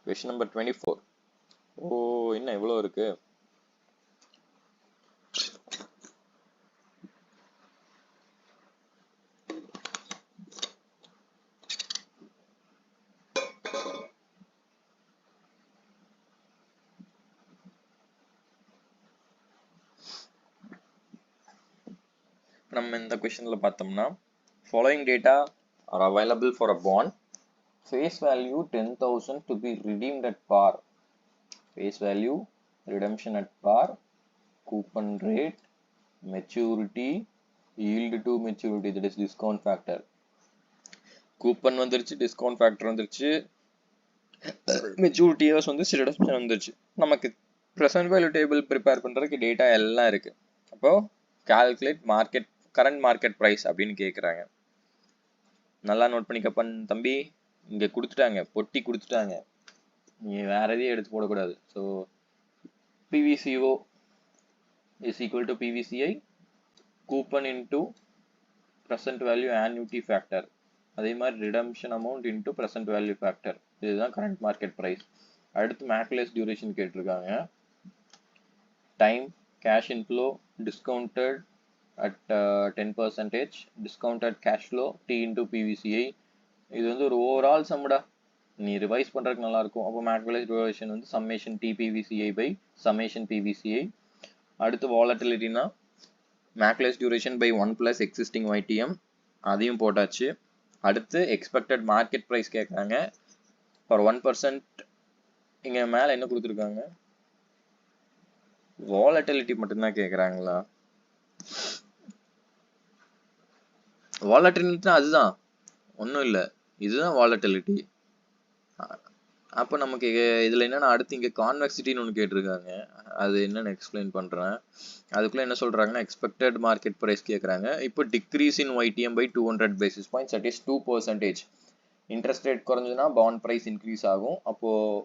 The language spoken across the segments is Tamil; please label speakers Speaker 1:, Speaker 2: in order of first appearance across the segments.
Speaker 1: Question number 24. ஓ என்ன இவ்வளோ இருக்கு? நம்ம இந்த கொஸ்டின்ல பார்த்தோம்னா following data are available for a bond. Face value 10,000 to be redeemed at par. Face value, redemption at par, coupon rate, maturity, yield to maturity, that is discount factor. Coupon வந்துருச்சு, discount factor வந்துருச்சு, maturity years வந்துருச்சு, redemption வந்துருச்சு. நமக்கு present value table prepare பண்றதுக்கு டேட்டா எல்லாம் இருக்கு. அப்போ calculate market current market price அப்படின்னு கேட்குறாங்க. நல்லா நோட் பண்ணிக்கப்பன் தம்பி, இங்கே கொடுத்துட்டாங்க, பொட்டி கொடுத்துட்டாங்க, நீ வேற எதையும் எடுத்து போடக்கூடாது. So PVCO is equal to PVCI coupon into present value annuity factor, அதே மாதிரி redemption amount into present value factor. இதுதான் current market price. அடுத்து macless duration கேட்டிருக்காங்க. time, cash inflow, discounted at 10%, discounted cash flow T into PVCI. இது வந்து ஒரு ஓவரால் சம்முடா, நீ ரிவைஸ் பண்றதுக்கு நல்லா இருக்கும். அப்போ மேக்வலைஸ் டியூரேஷன் வந்து சம்மேஷன் டி பிவிசிஐ பை சம்மேஷன் பிவிசிஐ. அடுத்து வாலட்டிலிட்டினா மேக்வலைஸ் டியூரேஷன் பை 1 + எக்ஸிஸ்டிங் YTM, அதையும் போட்டாச்சு. அடுத்து எக்ஸ்பெக்டட் மார்க்கெட் ப்ரைஸ் கேட்குறாங்க ஃபார் 1%. இங்கே மேலே என்ன கொடுத்துருக்காங்க, வாலட்டிலிட்டி மட்டும்தான் கேட்குறாங்களா? வாலட்டிலிட்டி அதுதான், ஒன்றும் இல்லை, இதுதான் வாலட்டிலிட்டி. அப்போ நமக்கு இதில் என்னென்னா அடுத்து இங்கே கான்வெக்சிட்டின்னு ஒன்று கேட்டிருக்காங்க, அது என்னென்னு எக்ஸ்பிளைன் பண்ணுறேன். அதுக்குள்ளே என்ன சொல்கிறாங்கன்னா எக்ஸ்பெக்டட் மார்க்கெட் ப்ரைஸ் கேட்குறாங்க. இப்போ decrease in YTM by 200 basis points, that is 2%. Interest rate குறைஞ்சதுன்னா பாண்ட் ப்ரைஸ் இன்க்ரீஸ் ஆகும். அப்போது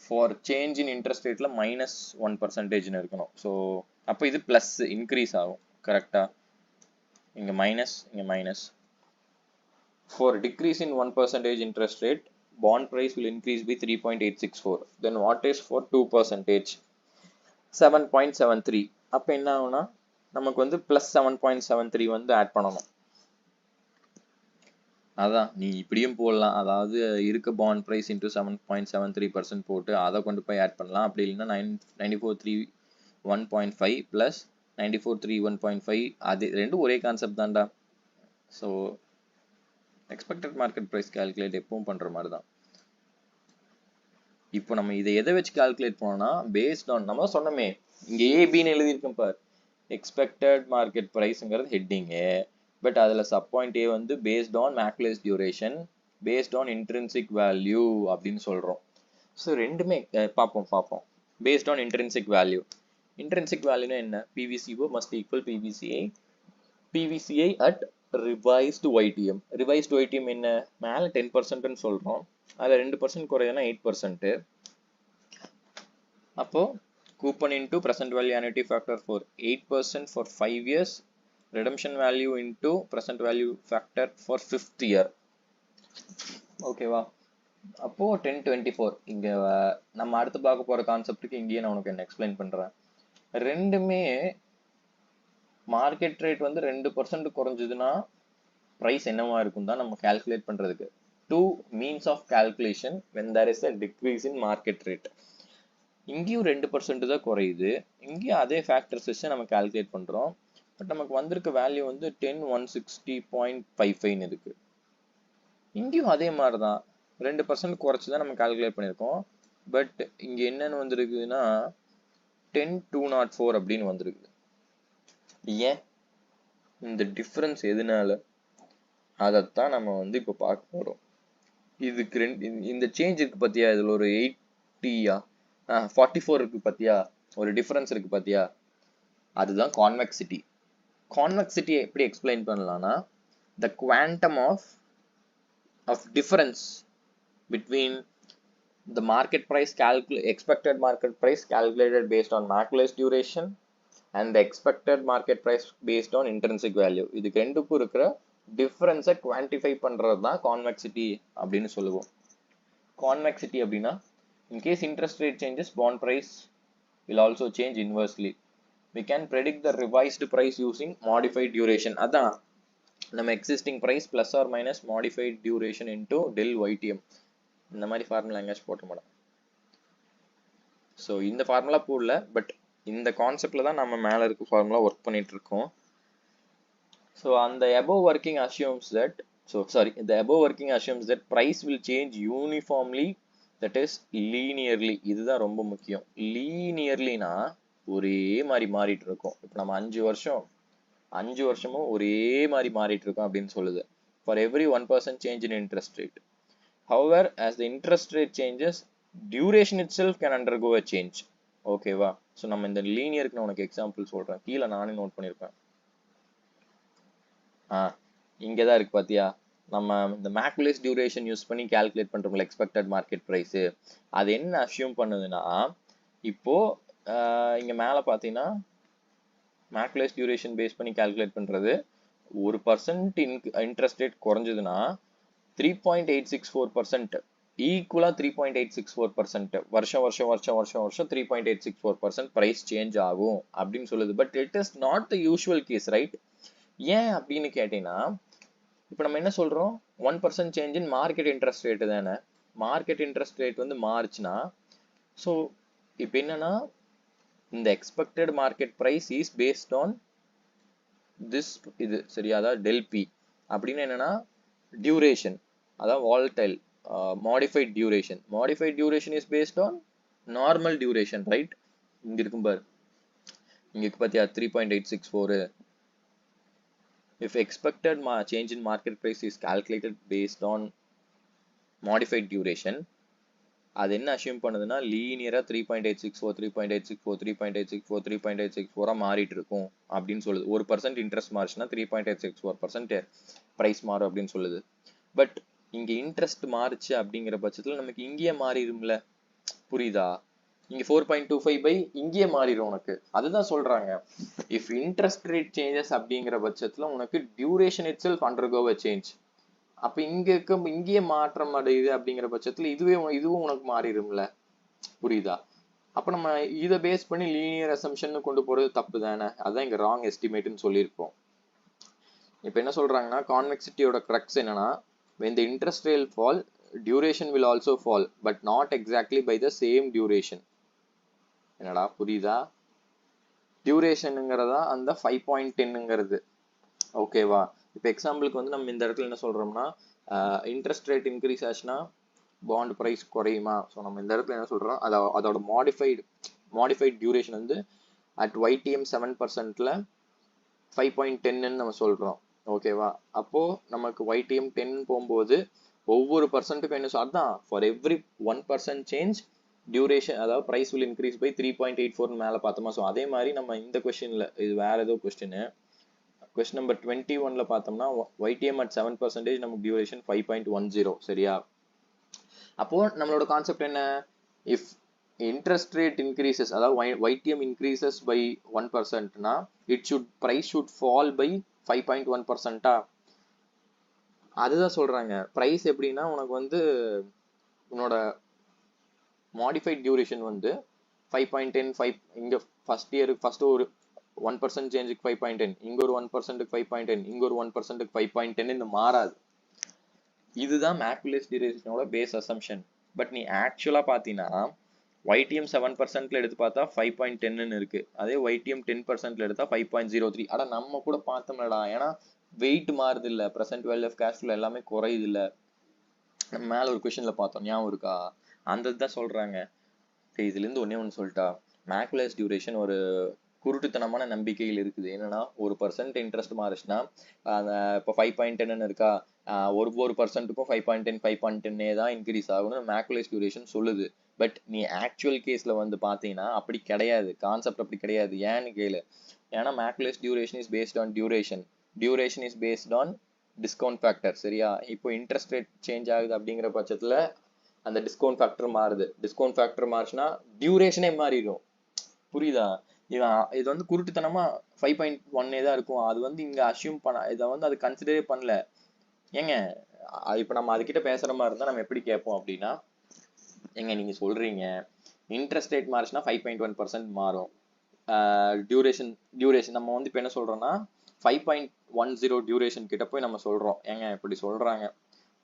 Speaker 1: ஃபார் சேஞ்ச் இன் இன்ட்ரெஸ்ட் ரேட்டில் -1% இருக்கணும். ஸோ அப்போ இது ப்ளஸ் இன்க்ரீஸ் ஆகும், கரெக்டாக? இங்கே மைனஸ், இங்கே minus. For decrease in 1% interest rate, bond price will increase by 3.864. Then what is for 2%? 7.73. அப்போ என்ன ஆகும்னா நமக்கு வந்து +7.73 வந்து ஆட் பண்ணணும். அதான் நீ இப்படியும் போடலாம், அதாவது இருக்க பாண்ட் ப்ரைஸ் இன்ட்டு 7.73% போட்டு அதை கொண்டு போய் ஆட் பண்ணலாம். அப்படி இல்லைன்னா 9431.5 + 9431.5, அது ரெண்டும் ஒரே கான்செப்ட் தான்டா. So expected market price calculate எப்பவும் பண்ணுற மாதிரி தான். இப்போ நம்ம இதை எதை வச்சு கால்குலேட் பண்ணோம்னா பேஸ்ட் ஆன், நம்ம சொன்னோமே இங்கே ஏபின்னு எழுதியிருக்கோம் பார், எக்ஸ்பெக்டட் மார்க்கெட் ப்ரைஸுங்கிறது ஹெட்டிங்கு. பட் அதில் சப் பாயிண்ட் ஏ வந்து based on Macaulay's duration, based on intrinsic value அப்படின்னு சொல்கிறோம். ஸோ ரெண்டுமே பார்ப்போம். Based on intrinsic value. Intrinsic வேல்யூனா என்ன? PVCO must equal PVCI at revised YTM. Revised YTM என்ன? மேலே 10%ன்னு சொல்கிறோம், அதில் 2% குறையுதுன்னா 8%. அப்போது coupon into present value annuity factor for 8% for 5 years, redemption value into present value factor for 5th year. ஓகேவா? அப்போது 1024. இங்கே நம்ம அடுத்து பார்க்க போகிற கான்செப்டுக்கு இங்கேயே நான் உனக்கு என்ன எக்ஸ்பிளைன் பண்ணுறேன். ரெண்டுமே மார்க்கெட் ரேட் வந்து 2% குறைஞ்சதுன்னா ப்ரைஸ் என்னவா இருக்கும் தான் நம்ம கால்குலேட் பண்ணுறதுக்கு. 2 means of calculation when there is a decrease in market rate. இங்கேயும் 2% தான் குறையுது, இங்கேயும் அதே ஃபேக்டர்ஸ் வச்சு நம்ம கால்குலேட் பண்ணுறோம். பட் நமக்கு வந்திருக்க வேல்யூ வந்து 10,160.55 இருக்கு. இங்கேயும் அதே மாதிரி தான் 2% குறைச்சி தான் நம்ம கால்குலேட் பண்ணியிருக்கோம். பட் இங்கே என்னென்னு வந்திருக்குதுன்னா 10,204 அப்படின்னு வந்திருக்கு. ஏன் இந்த டிஃப்ரென்ஸ் எதனால, அதைத்தான் நம்ம வந்து இப்போ பார்க்க போகிறோம். இதுக்கு இந்த சேஞ்ச் இருக்கு பார்த்தியா, இதில் ஒரு 80யா 44 இருக்கு பார்த்தியா, ஒரு டிஃப்ரென்ஸ் இருக்கு பார்த்தியா, அதுதான் கான்வெக்சிட்டி. கான்வெக்சிட்டியை எப்படி எக்ஸ்பிளைன் பண்ணலாம்னா the quantum of difference between the market price expected market price calculated based on macless duration and the expected market price based on intrinsic value. இதுக்கு ரெண்டுக்கும் இருக்கிற டிஃப்ரென்ஸை குவான்டிஃபை பண்ணுறது தான் கான்வெக்சிட்டி அப்படின்னு சொல்லுவோம். கான்வெக்சிட்டி அப்படின்னா In case interest rate changes, bond price will also change inversely. We can predict the revised price using modified duration. அதான் நம்ம existing price plus or minus modified duration into del YTM. இந்த மாதிரி ஃபார்முலா எங்கேயாச்சும் போட்ட மாட்டோம். ஸோ இந்த ஃபார்முலா போடல, பட் இந்த கான்செப்ட்ல தான் நம்ம மேலே இருக்க ஃபார்முலா ஒர்க் பண்ணிட்டு இருக்கோம். ஸோ அந்த above working assumes that the above working assumes that price will change uniformly, that is linearly. இதுதான் ரொம்ப முக்கியம். லீனியர்லினா ஒரே மாதிரி மாறிட்டு இருக்கும். இப்போ நம்ம 5 வருஷமும் ஒரே மாதிரி மாறிட்டு இருக்கும் அப்படின்னு சொல்லுது. For every 1% change in interest rate. However, as the interest rate changes, duration itself can undergo a change. ஓகேவா? ஸோ நம்ம இந்த லீனியருக்கு நான் உனக்கு எக்ஸாம்பிள் சொல்றேன். கீழே நானே நோட் பண்ணியிருப்பேன். இங்கதான் இருக்கு பாத்தியா, நம்ம இந்த மேக்குலேஸ் டியூரேஷன் யூஸ் பண்ணி கால்குலேட் பண்றோம்ல எக்ஸ்பெக்டட் மார்க்கெட் பிரைஸ். அது என்ன அஸ்யூம் பண்ணுதுன்னா, இப்போ இங்க மேல பாத்தீங்கன்னா மேக்குலேஸ் டியூரேஷன் பேஸ் பண்ணி கால்குலேட் பண்றது, 1% இன்ட்ரெஸ்ட் ரேட் குறைஞ்சதுன்னா 3.864% ஈக்குவலா 3.864% வருஷம் 3.864% பிரைஸ் சேஞ்ச் ஆகும் அப்படின்னு சொல்லுது. But it is not the usual case, right? ஏன் அப்படின்னு கேட்டீங்கன்னா, இப்போ நம்ம என்ன சொல்றோம், 1% change in market interest rate தானே. மார்க்கெட் இன்ட்ரெஸ்ட் ரேட் வந்து மாறுச்சுன்னா, ஸோ இப்போ என்னன்னா, இந்த expected market price is based on this, இது சரியா, அதாவது டெல் பி அப்படின்னு என்னன்னா டியூரேஷன், அதாவது volatile modified duration is based on normal duration, right? இங்க இருக்கும் பாரு, இங்க பார்த்தியா 3.864. If expected change in market price is calculated based on modified duration, அது என்ன அஸ்யூம் பண்ணுதுன்னா லீனியரா 3.864 மாறிட்டு இருக்கும் அப்படின்னு சொல்லுது. 1% இன்ட்ரெஸ்ட் மாறுச்சுன்னா 3.864% பிரைஸ் மாறும் அப்படின்னு சொல்லுது. பட் இங்க இன்ட்ரெஸ்ட் மாறுச்சு அப்படிங்கிற பட்சத்துல நமக்கு இங்கேயே மாறிடும்ல, புரியுதா? இங்க 4.25 பை இங்கேயே மாறிடும் உனக்கு. அதுதான் சொல்றாங்க, இஃப் இன்ட்ரெஸ்ட் ரேட் சேஞ்சஸ் அப்படிங்கிற பட்சத்துல உனக்கு duration it self undergo a change. அப்ப இங்கேயே மாற்றம் அடையுது அப்படிங்கிற பட்சத்துல இதுவும் உனக்கு மாறிடும்ல, புரியுதா? அப்ப நம்ம இதை பேஸ் பண்ணி லீனியர் அசம்ஷன் கொண்டு போறது தப்பு தானே. அதான் இங்க ராங் எஸ்டிமேட்னு சொல்லியிருக்கோம். இப்ப என்ன சொல்றாங்கன்னா, கான்வெக்சிட்டியோட கிரக்ஸ் என்னன்னா, when the interest rate fall, duration will also fall, but not exactly by the same duration. என்னடா புரியுதா? டியூரேஷனுங்கிறதா அந்த 5.10ங்கிறது. ஓகேவா? இப்போ எக்ஸாம்பிளுக்கு வந்து நம்ம இந்த இடத்துல என்ன சொல்றோம்னா, இன்ட்ரெஸ்ட் ரேட் இன்க்ரீஸ் ஆச்சுன்னா பாண்ட் ப்ரைஸ் குறையுமா? ஸோ நம்ம இந்த இடத்துல என்ன சொல்றோம், அதோட மாடிஃபைட் டியூரேஷன் வந்து அட் YTM 7%ல 5.10ன்னு நம்ம சொல்றோம். ஓகேவா? அப்போ நமக்கு YTM 10 போகும்போது ஒவ்வொரு பர்சன்ட்டுக்கும் என்ன அதான் ஃபார் எவ்ரி 1% சேஞ்ச் டியூரேஷன், அதாவது பிரைஸ் வில் இன்க்ரீஸ் பை 3.84 மேல பார்த்தோமா. ஸோ அதே மாதிரி நம்ம இந்த கொஸ்டின்ல, இது வேற ஏதோ கொஸ்டின் நம்பர் 21ல பார்த்தோம்னா YTM at 7% நமக்கு டியூரேஷன் 5.10. சரியா? அப்போ நம்மளோட கான்செப்ட் என்ன, இஃப் இன்ட்ரெஸ்ட் ரேட் இன்க்ரீசஸ், அதாவது YTM இன்க்ரீசஸ் பை 1%னா price should fall by 5.1%. அதுதான் சொல்றாங்க. பிரைஸ் எப்படின்னா உனக்கு வந்து உன்னோட மாடிஃபைட் டியூரேஷன் வந்து 5.10, இங்க ஃபர்ஸ்ட் ஒரு 1% சேஞ்சுக்கு 5.10, இங்க ஒரு 1%க்கு 5.10, இங்க ஒரு 1%க்கு 5.10 இந்த மாறாது. இதுதான் மேக்குலேஸ் டியூரேஷனோட பேஸ் அசம்ஷன். பட் நீ ஆக்சுவலா பாத்தீங்கன்னா YTM 7%ல எடுத்து பார்த்தா 5.10ன்னு இருக்கு. அதே YTM 10%ல எடுத்தா 5.03. அட நம்ம கூட பார்த்தோம்லடா, ஏன்னா வெயிட் மாறுது இல்ல, present value of cash flow எல்லாமே குறையுது இல்ல. நம்ம மேல ஒரு கொஸ்டின்ல பார்த்தோம், ஞாபகம் இருக்கா? அந்த இதுதான் சொல்றாங்க. இதுல இருந்து ஒண்ணு சொல்லிட்டா, மேக்குலேஸ் டியூரேஷன் ஒரு குருட்டுத்தனமான நம்பிக்கையில் இருக்குது. என்னன்னா, 1% இன்ட்ரெஸ்ட் மாறுச்சுன்னா இப்போ 5.10 இருக்கா, ஒரு பர்சன்ட்டுக்கும் 5.10 தான் இன்க்ரீஸ் ஆகும்னு மேக்குலேஸ் டியூரேஷன் சொல்லுது. பட் நீ ஆக்சுவல் கேஸ்ல வந்து பாத்தீங்கன்னா அப்படி கிடையாது, கான்செப்ட் அப்படி கிடையாது. ஏன்னு கேளு, ஏன்னா Macaulay's duration is based on duration is based on discount factor. சரியா? இப்போ இன்ட்ரெஸ்ட் ரேட் சேஞ்ச் ஆகுது அப்படிங்கிற பட்சத்துல அந்த டிஸ்கவுண்ட் ஃபேக்டர் மாறுது. டிஸ்கவுண்ட் ஃபேக்டர் மாறுச்சுன்னா டியூரேஷனே மாறிடும். புரியுதா? இது வந்து குருட்டுத்தனமா 5.1 தான் இருக்கும். அது வந்து இங்க அசியூம் பண்ண, இதை வந்து அது கன்சிடரே பண்ணல. ஏங்க இப்ப நம்ம அதுகிட்ட பேசுற மாதிரி இருந்தா நம்ம எப்படி கேட்போம் அப்படின்னா, எங்க நீங்க சொல்றீங்க இன்ட்ரெஸ்ட் ரேட் மாறுச்சுன்னா 5.1% மாறும். டியூரேஷன் நம்ம வந்து இப்போ என்ன சொல்றோம்னா 5.10 டியூரேஷன் கிட்ட போய் நம்ம சொல்றோம். ஏங்க இப்படி சொல்றாங்க,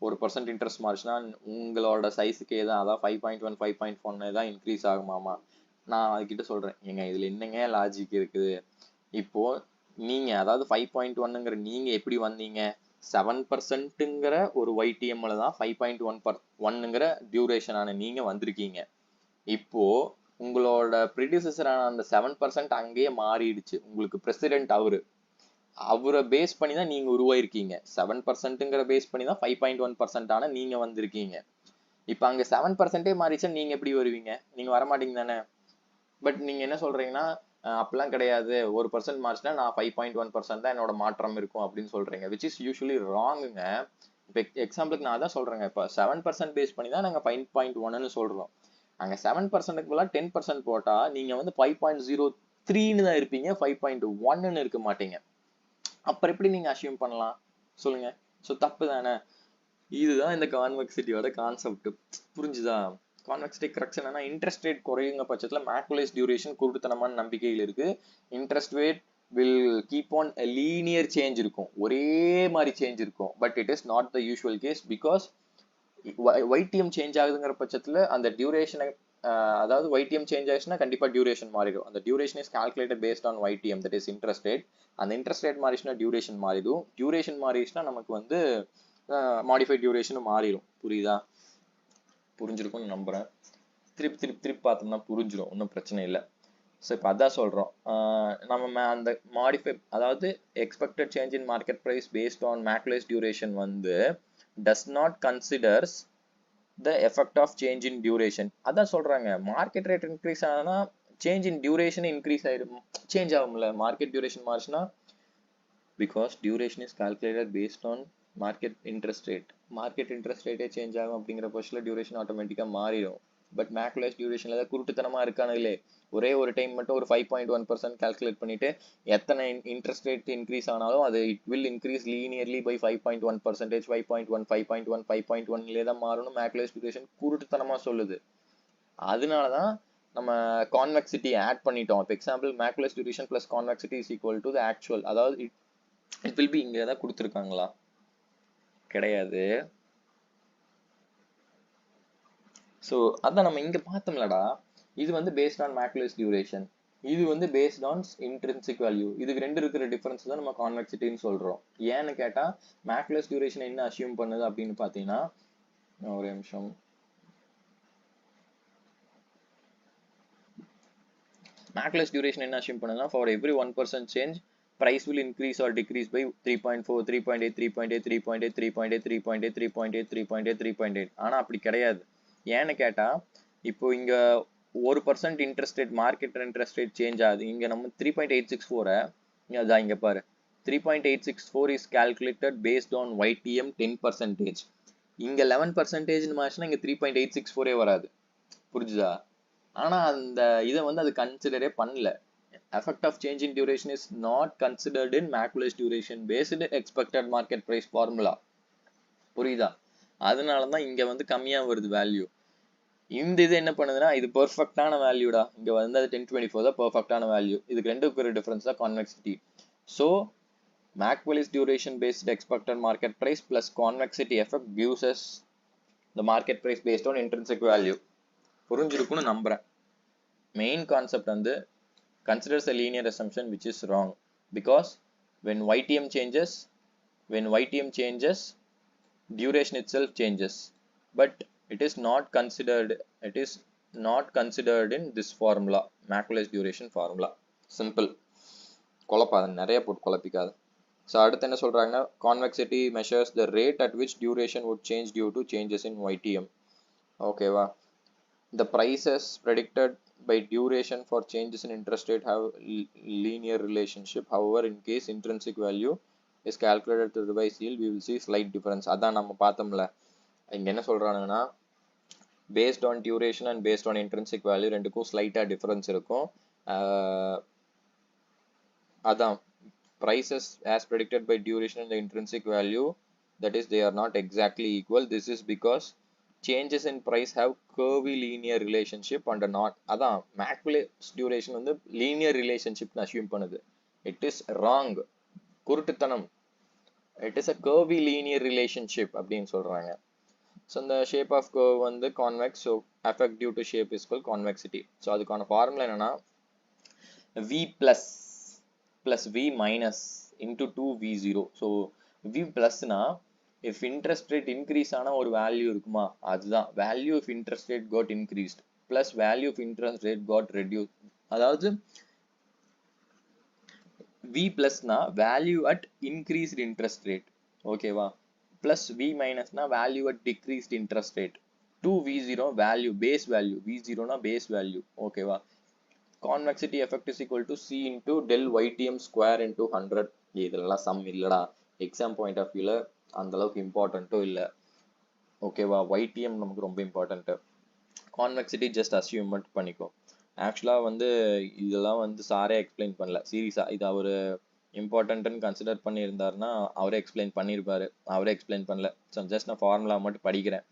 Speaker 1: 1% இன்ட்ரெஸ்ட் மாறுச்சுன்னா உங்களோட சைஸுக்கே தான், அதான் 5.1 5.1 தான் இன்க்ரீஸ் ஆகுமாமா. நான் அதுக்கிட்ட சொல்றேன், ஏங்க இதுல என்னங்க லாஜிக் இருக்குது? இப்போ நீங்க அதாவது 5.1ங்கிற நீங்க எப்படி வந்தீங்க? 7%ங்கிற ஒரு YTMல தான் 5.1ங்கிற டியூரேஷனான நீங்க வந்திருக்கீங்க. இப்போ உங்களோட ப்ரிடியூசரான அந்த 7% அங்கேயே மாறிடுச்சு. உங்களுக்கு பிரசிடென்ட் அவரை பேஸ் பண்ணி தான் நீங்க உருவாயிருக்கீங்க. 7%ங்கிற பேஸ் பண்ணி தான் 5.1% ஆன நீங்க வந்திருக்கீங்க. இப்ப அங்க 7%ஏ மாறிச்சா நீங்க எப்படி வருவீங்க? நீங்க வரமாட்டீங்க தானே. பட் நீங்க என்ன சொல்றீங்கன்னா அப்படிலாம் கிடையாது, 1% மாறிச்சுன்னா நான் 5.1% தான் என்னோட மாற்றம் இருக்கும் அப்படின்னு சொல்றீங்க, விச் இஸ் யூஸ்வலி ராங்குங்க. இப்போ எக்ஸாம்பிளுக்கு நான் அதான் சொல்றேங்க, இப்போ 7% பேஸ் பண்ணி தான் நாங்கள் 5.1ன்னு சொல்றோம். அங்கே 7%க்கு பதிலாக 10% போட்டா நீங்க வந்து 5.03ன்னு தான் இருப்பீங்க, 5.1ன்னு இருக்க மாட்டீங்க. அப்புறம் எப்படி நீங்க அசியூம் பண்ணலாம் சொல்லுங்க? ஸோ தப்பு தானே. இதுதான் இந்த கான்வெக்சிட்டியோட கான்செப்ட். புரிஞ்சுதா? கான்வெக்சிட்டி கரெக்ஷன் என்னன்னா, இன்ட்ரெஸ்ட் ரேட் குறையுங்க பட்சத்தில் மேக்குலைஸ் டியூரேஷன் குருட்டுத்தனமான நம்பிக்கையில் இருக்கு. Interest rate will keep on linear change இருக்கும், ஒரே மாதிரி சேஞ்ச் இருக்கும். But it is not the usual case, because YTM change ஆகுதுங்கிற பட்சத்தில் அந்த டியூரேஷனை அதாவது ஒய்டிஎம் சேஞ்ச் ஆயிடுச்சுன்னா கண்டிப்பா டியூரேஷன் மாறிடும். அந்த duration is calculated based on ஒய்டிஎம், that is interest rate. அந்த இன்ட்ரெஸ்ட் ரேட் மாறிச்சுன்னா டியூரேஷன் மாறிடும். டியூரேஷன் மாறிடுச்சுன்னா நமக்கு வந்து மாடிஃபைட் டியூரேஷனும் மாறிடும். புரியுதா? புரிஞ்சிருக்கும்னு நம்புறேன். திருப்பி பார்த்தோம்னா புரிஞ்சிடும், ஒன்றும் பிரச்சனை இல்லை. ஸோ இப்போ அதான் சொல்கிறோம், நம்ம அந்த மாடிஃபை அதாவது expected change in market price based on Macaulay's duration வந்து does not considers the effect of change in duration. அதான் சொல்கிறாங்க, மார்க்கெட் ரேட் இன்க்ரீஸ் ஆனா சேஞ்ச் இன் டியூரேஷன் இன்க்ரீஸ் ஆயிடும், சேஞ்ச் ஆகும்ல. மார்க்கெட் டியூரேஷன் மாறிச்சுன்னா because duration is calculated based on market interest rate. Market interest ரேட்டே சேஞ்ச் ஆகும் அப்படிங்கிற பட்சத்தில் டியூரேஷன் ஆட்டோமேட்டிக்காக மாறிடும். பட் மேக்குலைஸ் டியூரேஷன்ல தான் குருட்டுத்தனமா இருக்கானுங்களே, ஒரே ஒரு டைம் மட்டும் ஒரு 5.1% கால்குலேட் பண்ணிட்டு எத்தனை இன்ட்ரெஸ்ட் ரேட் இன்க்ரீஸ் ஆனாலும் அது it will increase linearly by 5.1%, 5.1 5.1 5.1லே தான் மாறணும். மேக்குலைஸ் டியூரேஷன் குருட்டுத்தனமா சொல்லுது. அதனாலதான் நம்ம கான்வெக்சிட்டி ஆட் பண்ணிட்டோம். இப்போ example Macaulay's duration plus convexity is equal to the actual, அதாவது இட் வில் பி இங்க ஏதாவது கொடுத்துருக்காங்களா? கிடையாது. ஸோ அதான் நம்ம இங்க பார்த்தோம்லடா, இது வந்து பேஸ்ட் ஆன் மேக்குலைஸ் டியூரேஷன், இது வந்து பேஸ்ட் ஆன் இன்ட்ரின்சிக் வேல்யூ. இதுக்கு ரெண்டு இருக்கிற டிஃபரன்ஸ் தான் நம்ம கான்வெக்சிட்டின்னு சொல்றோம். ஏன்னு கேட்டா மேக்குலைஸ் டியூரேஷன் என்ன அசியூம் பண்ணுது அப்படின்னு பார்த்தீங்கன்னா, ஒரு நிமிஷம், மேக்குலைஸ் டியூரேஷன் என்ன அசியூம் பண்ணுதுன்னா, for every 1% change price will increase or decrease by 3.4 3.8 3.8 3.8 3.8 3.8 3.8 3.8 3.8. ஆனா அப்படி கிடையாது. ஏன்னு கேட்டா இப்போ இங்க 1% interest rate market interest rate change ஆகுது. இங்க நம்ம 3.864 அதான் இங்க பாரு, 3.864 is calculated based on YTM 10%. இங்க 11% மாறிச்சுன்னா இங்க 3.864 வராது. புரிஞ்சுதா? ஆனா அந்த இதை வந்து அது கன்சிடரே பண்ணல. Effect of change in duration is not considered in Macaulay duration based expected market price formula. புரியுதா? அதனாலதான் இங்க வந்து கம்மியா வருது வேல்யூ. இந்த இது என்ன பண்ணுதுன்னா, இது பெர்ஃபெக்டான வேல்யூடா. இங்க வந்து அது 1024 தான் பெர்ஃபெக்டான வேல்யூ. இதுக்கு ரெண்டு பேர் டிஃபரன்ஸ் தான் convexity. So Macaulay duration based expected market price plus convexity effect gives us the market price based on intrinsic value. புரிஞ்சிருக்கும்னு நம்புறேன். மெயின் கான்செப்ட் வந்து considers a linear assumption, which is wrong, because when YTM changes duration itself changes, but it is not considered in this formula, Macaulay duration formula. Simple. குழப்பாத, நிறைய போட்டு குழப்பிக்காத. ஸோ அடுத்து என்ன சொல்றாங்கன்னா, convexity measures the rate at which duration would change due to changes in YTM. ஓகேவா? The prices predicted by duration for changes in interest rate have linear relationship. However, in case intrinsic value is calculated to revise yield, we will see slight difference. அதான் நம்ம பார்த்தோம்ல, இங்க என்ன சொல்றானுங்கன்னா, based on duration and based on intrinsic value ரெண்டுக்கும் ஸ்லைட்டா டிஃபரன்ஸ் இருக்கும். அதான் prices as predicted by duration and the intrinsic value, that is they are not exactly equal. This is because changes in price have curvy linear relationship and not அதான் மேக்குலேஸ் டியூரேஷன் வந்து லீனியர் ரிலேஷன்ஷிப் அசியூம் பண்ணுது. இட் இஸ் ராங், குருட்டுத்தனம். It is a curvy linear relationship அப்படின்னு சொல்றாங்க. ஸோ இந்த ஷேப் ஆஃப் கர்வ் வந்து convex, so effect due to shape is called convexity. So அதுக்கான ஃபார்முலா என்னன்னா v plus plus v minus into 2v0. ஸோ v plusனா if interest rate increase ஆன ஒரு வேல்யூ இருக்குமா, அதுதான் value if interest rate got increased plus value if interest rate got reduced. அதாவது v plusனா value at increased interest rate, ஓகேவா, plus v minusனா value at decreased interest rate. 2v0 value base value, v0 na base value, ஓகேவா. convexity effect is equal to c into del ytm square into 100. இதெல்லாம் சம் இல்லடா, எக்ஸாம் பாயிண்ட் ஆஃப் வியூல அந்த அளவுக்கு இம்பார்ட்டன்ட்டும் இல்லை, ஓகேவா. ytm நமக்கு ரொம்ப இம்பார்ட்டன்ட். கான்வெக்சிட்டி ஜஸ்ட் அசியூமெண்ட் பண்ணிக்கோ. ஆக்சுவலாக வந்து இதெல்லாம் வந்து சாரே எக்ஸ்பிளைன் பண்ணல சீரியஸாக. இது அவர் இம்பார்ட்டன்ட்னு கன்சிடர் பண்ணியிருந்தாருன்னா அவரே எக்ஸ்பிளைன் பண்ணியிருப்பாரு, அவரே எக்ஸ்பிளைன் பண்ணல. ஸோ ஜஸ்ட் நான் ஃபார்முலா மட்டும் படிக்கிறேன்.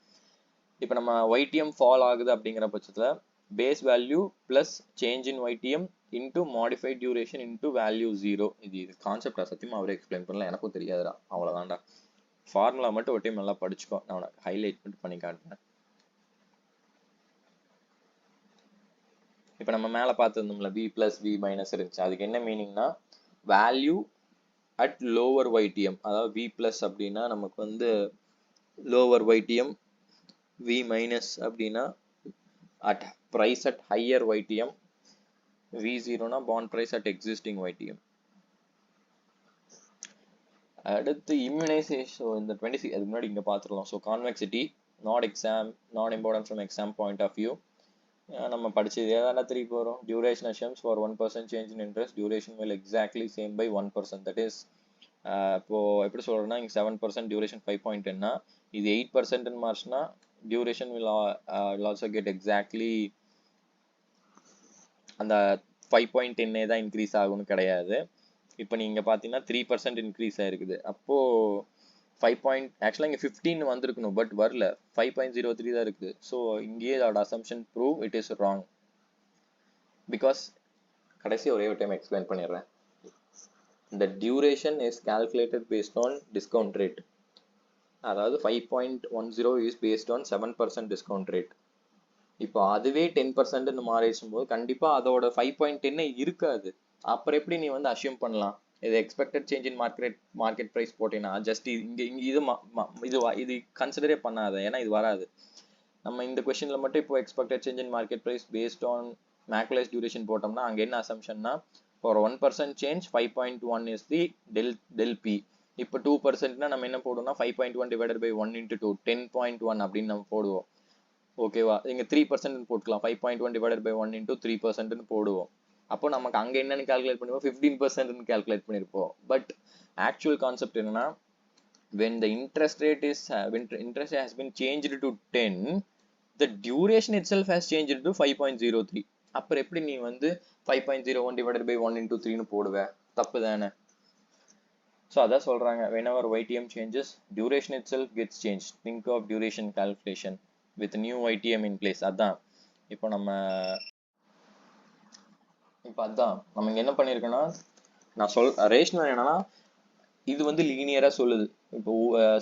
Speaker 1: இப்போ நம்ம YTM ஃபால் ஆகுது அப்படிங்கிற பட்சத்தில் base value plus change in YTM into modified duration into value 0. இது கான்செப்டா சத்தியமாக அவரே எக்ஸ்பிளைன் பண்ணல, எனக்கும் தெரியாதுடா, அவ்வளோதான்டா. ஃபார்முலா மட்டும் ஒரு டைம் நல்லா படிச்சுக்கோ, நான் உனக்கு ஹைலைட் மட்டும் பண்ணி காட்டுறேன். இப்போ நம்ம மேலே பார்த்துருந்தோம்ல v plus v minus இருந்துச்சு, அதுக்கு என்ன மீனிங்னா வேல்யூ அட் லோவர் YTM, அதாவது v plus அப்படின்னா நமக்கு வந்து லோவர் YTM, v minus அப்படின்னா at price at higher YTM, v0 னா bond price at existing YTM. அடுத்து இம்யூனைசேஷன் இந்த 26 அதுக்கு முன்னாடி இங்கே பார்த்துடலாம். So convexity not important from exam point of view. நம்ம படிச்சது ஏதான திருப்பி வரும். Duration assumes for 1% change in interest, duration will exactly same by 1%. தட் இஸ் இப்போ எப்படி சொல்றேன்னா இங்கே 7% டியூரேஷன் 5.10னா இது 8% மார்ச்னா duration will also get exactly அந்த 5.10 தான் இன்க்ரீஸ் ஆகும்னு கிடையாது. இப்போ நீங்கள் பார்த்தீங்கன்னா 3% இன்க்ரீஸ் ஆயிருக்குது. அப்போது 5 ஆக்சுவலாக இங்கே 15 வந்திருக்கணும், பட் வரல, 5.03 தான் இருக்குது. ஸோ இங்கேயே அதோட assumption prove it is wrong. Because கடைசி ஒரே ஒரு டைம் எக்ஸ்பிளைன் பண்ணிடுறேன். இந்த duration is calculated based on discount rate. அதாவது 5.10 is based on 7% discount rate. இப்போ அதுவே 10% மாறிடும் போது கண்டிப்பாக அதோட 5.10 இருக்காது. அப்புறம் எப்படி நீ வந்து அசியூம் பண்ணலாம் இது expected change in market price போட்டீங்கன்னா ஜஸ்ட் இங்கே இது கன்சிடரே பண்ணாத, ஏன்னா இது வராது. நம்ம இந்த கொஸ்டினில் மட்டும் இப்போ expected change in market price based on Macaulay's duration போட்டோம்னா அங்கே என்ன அசம்ஷன்னா for 1% change 5.1 is the del B. இப்போ 2%னா நம்ம என்ன போடுவோம்னா 5.1 டிவைடட் பை 1 into 2 10.1 அப்படின்னு நம்ம போடுவோம், ஓகேவா. இங்கே 3% போட்டுக்கலாம், 5.1 டிவைடட் பை 1 into 3% போடுவோம். அப்போ நமக்கு அங்கே என்னன்னு கால்குலேட் பண்ணுவோம், 15% கால்குலேட் பண்ணியிருப்போம். பட் ஆக்சுவல் கான்செப்ட் என்னன்னா when the interest rate has been changed to 10, the duration itself has changed to 5.03. அப்புறம் எப்படி நீ வந்து 5.01 divided by 1 into 3ன்னு போடுவே, தப்பு தானே. ஸோ அதான் சொல்றாங்க, whenever YTM changes duration itself gets changed, think of duration calculation with new YTM in place. அதான் இப்போ நம்ம இங்கே என்ன பண்ணியிருக்கோன்னா நான் ரேஷனல் என்னன்னா இது வந்து லீனியராக சொல்லுது. இப்போ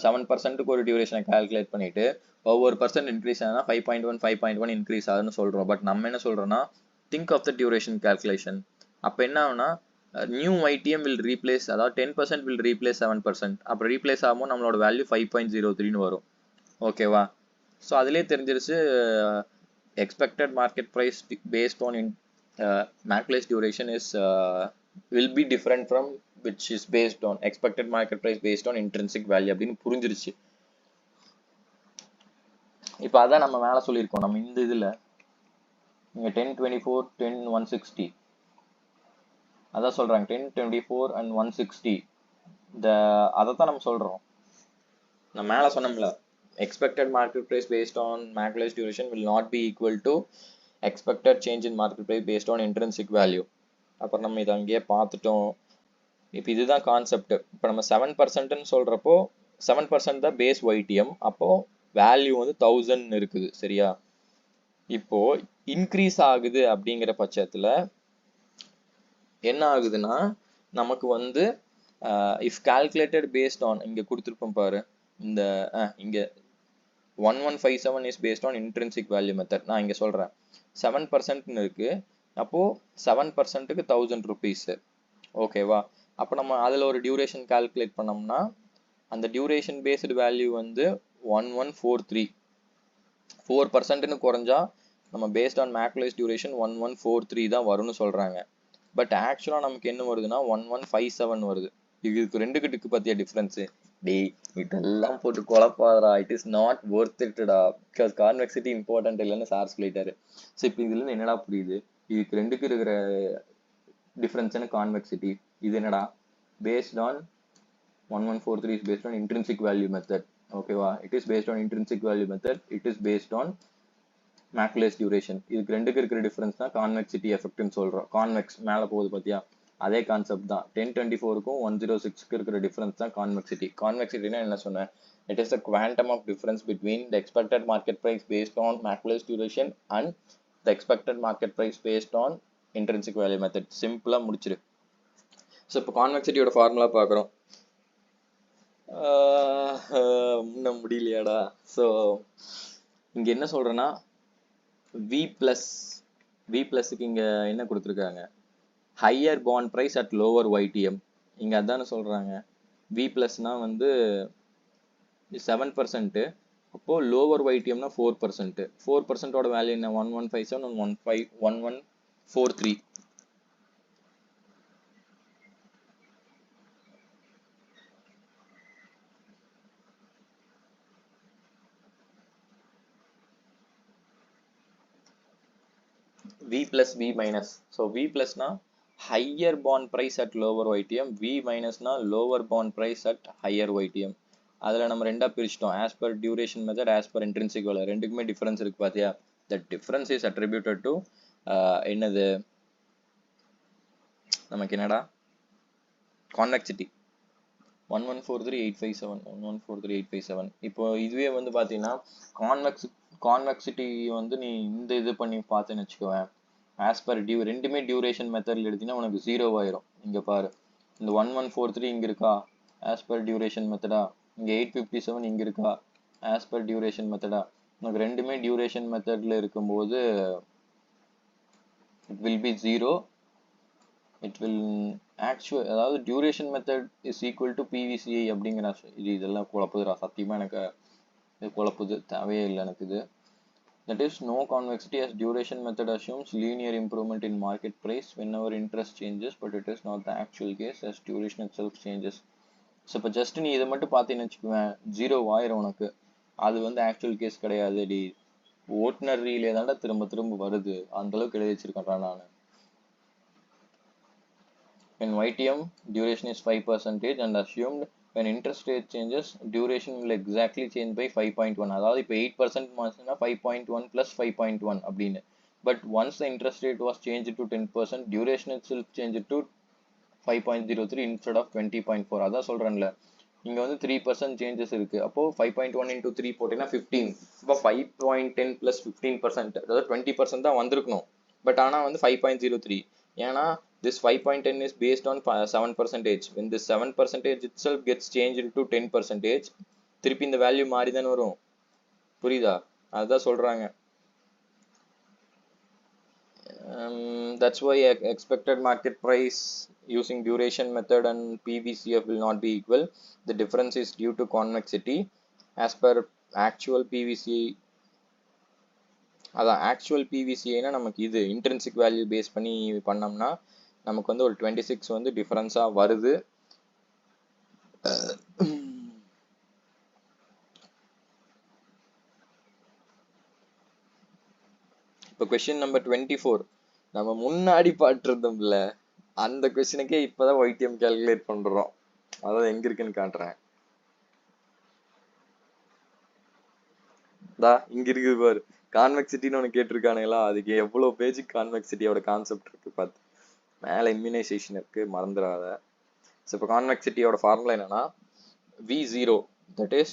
Speaker 1: 7%க்கு ஒரு டியூரேஷனை கால்குலேட் பண்ணிட்டு ஒவ்வொரு பர்சன்ட் இன்க்ரீஸ் ஆகுனா 5.1 இன்க்ரீஸ் ஆகுதுன்னு சொல்கிறோம். பட் நம்ம என்ன சொல்கிறோன்னா think of the duration calculation. அப்போ என்ன ஆகுனா நியூ YTM வில் ரீப்ளேஸ், அதாவது 10% வில் ரீப்ளேஸ் 7%. அப்புறம் ரீப்ளேஸ் ஆகும்போது நம்மளோட வேல்யூ 5.03ன்னு வரும், ஓகேவா. ஸோ அதிலே தெரிஞ்சிருச்சு expected market price based on Macaulay duration is will be different from which is based on expected market price based on intrinsic value அப்படின்னு புரிஞ்சிருச்சு. இப்போ அதான் நம்ம மேலே சொல்லியிருக்கோம். நம்ம இந்த இதில் இங்கே 1024 10 160 அதான் சொல்கிறாங்க, 1024 and 160 அதை தான் நம்ம சொல்கிறோம். நம்ம மேலே சொன்னோம்ல expected market price based on Macaulay duration will not be equal to expected change in market price based on intrinsic value. அப்புறம் நம்ம இதை அங்கேயே பார்த்துட்டோம். இப்போ இதுதான் கான்செப்ட். இப்போ நம்ம 7%ன்னு சொல்கிறப்போ 7% தான் பேஸ் YTM. அப்போது வேல்யூ வந்து 1000 இருக்குது சரியா. இப்போ இன்க்ரீஸ் ஆகுது அப்படிங்கிற பட்சத்துல என்ன ஆகுதுன்னா நமக்கு வந்து இஃப் கால்குலேட்டட் பேஸ்ட் ஆன் இங்க கொடுத்துருப்போம் பாரு இந்த இங்க 1157 is based on intrinsic value method. நான் இங்க சொல்றேன் 7% இருக்கு. அப்போ 7%க்கு 1000 rupees ஓகேவா. அப்போ நம்ம அதுல ஒரு டியூரேஷன் கால்குலேட் பண்ணோம்னா அந்த டியூரேஷன் பேஸ்டு வேல்யூ வந்து 1143. 4%ன்னு குறைஞ்சா நம்ம பேஸ்ட் ஆன் மேக்லைஸ் டியூரேஷன் 1143 தான் வரும்னு சொல்றாங்க. பட் ஆக்சுவலா நமக்கு என்ன வருதுன்னா 1157 வருது. இதுக்கு ரெண்டு கிட்டுக்கு பத்திய டிஃபரன்ஸ். டேய் இதெல்லாம் போட்டு குழப்பாதரா. இட் இஸ் நாட் ஒர்த் இட்டடா. பிகாஸ் கான்வெக்சிட்டி இம்பார்ட்டன்ட் இல்லைன்னு சார் சொல்லிட்டாரு. ஸோ இப்போ இதுல இருந்து என்னடா புரியுது, இதுக்கு ரெண்டுக்கு இருக்கிற டிஃபரன்ஸ் கான்வெக்சிட்டி. இது என்னடா based on 1143 is based on intrinsic value method. ஓகேவா, it is based on intrinsic value method. It is based on macula's duration. இதுக்கு ரெண்டுக்கு இருக்கிற டிஃபரன்ஸ் தான் கான்வெக்சிட்டி எஃபெக்ட்னு சொல்றோம். கான்வெக்ஸ் மேல போகுது பாத்தியா, அதே கான்செப்ட் தான். 1024க்கும் 106க்கு இருக்கிற டிஃபரன்ஸ் தான் கான்வெக்சிட்டி. கான்வெக்சிட்டினா என்ன சொன்னேன், it is the quantum of difference between the expected market price based on macula's duration and the expected market price based on intrinsic value method. சிம்பிளா முடிச்சிரு. ஸோ இப்போ கான்வெக்சிட்டியோட ஃபார்முலா பார்க்குறோம். முன்ன முடியலையாடா. ஸோ இங்க என்ன சொல்றேன்னா வி பிளஸ்க்கு இங்க என்ன கொடுத்துருக்காங்க, higher bond price at lower YTM. இங்க அதானே சொல்றாங்க. வி பிளஸ்னா வந்து 7%. அப்போ லோவர் ஒய்டிஎம்னா 4%. 4%ஓட வேல்யூ என்ன, 1157 1143. V plus V minus. So V plus na higher bond price at lower YTM. V minus na lower bond price at higher YTM. அதில் நம்ம ரெண்டா பிரிச்சிட்டோம். as per duration method, as per intrinsic value. ரெண்டுக்குமே டிஃபரன்ஸ் இருக்கு பாத்தியா. that difference is attributed to என்னது நமக்கு என்னடா கான்வெக்சிட்டி 1143857 1143857. இப்போ இதுவே வந்து பாத்தீங்கன்னா கான்வெக்சிட்டி வந்து நீ இந்த இது பண்ணி பார்த்தேன்னு வச்சுக்கோவேன். ஆஸ் பர் ரெண்டுமே டியூரேஷன் மெத்தட்ல எடுத்தீங்கன்னா உனக்கு 0 ஆயிரும். இங்க பாரு, இந்த 1143 இங்க இருக்கா ஆஸ் பர் டியூரேஷன் மெத்தடா, இங்க 857 இங்க இருக்கா ஆஸ் பர் டியூரேஷன் மெத்தடா. உனக்கு ரெண்டுமே டியூரேஷன் மெத்தட்ல இருக்கும்போது it will be 0. It will actual, அதாவது duration method is equal to PVCI அப்படிங்கிற இதெல்லாம் குழப்புதுடா. சத்தியமா எனக்கு இது குழப்புது, தேவையே இல்லை எனக்கு இது. That is, no convexity as duration method assumes linear improvement in market price whenever interest changes, but it is not the actual case as duration itself changes. So இப்போ ஜஸ்ட் நீ இதை மட்டும் பார்த்தீங்கன்னு வச்சுக்குவேன் 0 ஆயிரும் உனக்கு. அது வந்து ஆக்சுவல் கேஸ் கிடையாது. டி ஓட்டுநரியிலே தாண்டா திரும்ப திரும்ப வருது. அந்த அளவுக்கு எழுதி வச்சிருக்கேன் நான். When YTM duration is 5% and assumed when interest rate changes duration will exactly change by 5.1. அதாவது இப்போ 8% மாசுனா 5.1 plus 5.1 அப்படின்னு. But once the interest rate was changed to 10%, duration itself changed to 5.03 instead of 20.4. அதான் சொல்றேன்ல, இங்க வந்து 3% சேஞ்சஸ் இருக்கு. அப்போ 5.1 into 3 போட்டீங்கன்னா 15. இப்போ 5.10 plus 15%, அதாவது 20% தான் வந்திருக்கணும். பட் ஆனா வந்து 5.03. ஏன்னா this 5.10 is based on 7%. When this 7% itself gets changed to 10%, திருப்பி இந்த வேல்யூ மாறி தானே வரும். புரியுதா? அதுதான் சொல்றாங்க. That's why expected market price using duration method and PVCF will not be equal. The difference is due to convexity. As per actual PVCI, அதான் ஆக்சுவல் பிவிசிஐனா நமக்கு இது இன்ட்ரின்சிக் வேல்யூ பேஸ் பண்ணி பண்ணோம்னா நமக்கு வந்து ஒரு 26 வந்து டிஃபரன்ஸா வருது. இப்போ கொஸ்டின் நம்பர் 24 நம்ம முன்னாடி பாட்டுருந்தோம்ல, அந்த கொஸ்டினுக்கே இப்பதான் ஒய்டிஎம் கால்குலேட் பண்றோம். அதாவது எங்க இருக்குன்னு காட்டுறேன். இங்க இருக்குது பாரு, கான்வெக்சிட்டின்னு ஒன்று கேட்டிருக்கானுங்களா. அதுக்கு எவ்வளவு பேஜுக்கு கான்வெக்சிட்டியோட கான்செப்ட் இருக்கு பார்த்து. மேல இம்யூனைசேஷன் இருக்கு, மறந்துடாத. ஸோ இப்போ கான்வெக்சிட்டியோட ஃபார்முலா என்னன்னா V0, that is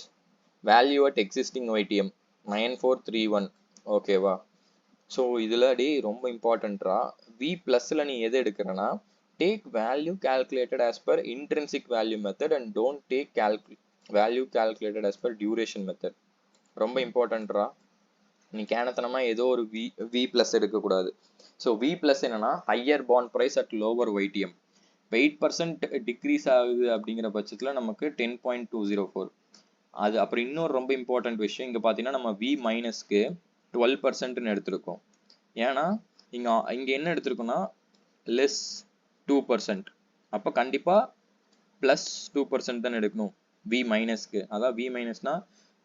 Speaker 1: value at existing ஒய்டிஎம் 9431 ஓகேவா. ஸோ இதில் ரொம்ப இம்பார்ட்டண்ட்ரா வி ப்ளஸில் நீ எது எடுக்கிறனா take value calculated as per intrinsic value method and don't take value calculated as per duration method. ரொம்ப இம்பார்ட்டண்ட்ரா, நீ கேனத்தனமா ஏதோ ஒரு வி ப்ளஸ் எடுக்கக்கூடாது. ஸோ வி ப்ளஸ் என்னன்னா higher bond price at lower YTM. 8% decrease ஆகுது அப்படிங்கிற பட்சத்தில் நமக்கு 10.204. அது அப்புறம் இன்னொரு ரொம்ப இம்பார்ட்டன்ட் விஷயம் இங்கே பார்த்தீங்கன்னா நம்ம வி மைனஸ்க்கு 12% எடுத்திருக்கோம். ஏன்னா இங்கே என்ன எடுத்திருக்கோம்னா லெஸ் 2%. அப்போ கண்டிப்பாக ப்ளஸ் 2% தான் எடுக்கணும் வி மைனஸ்க்கு. அதான் வி மைனஸ்னா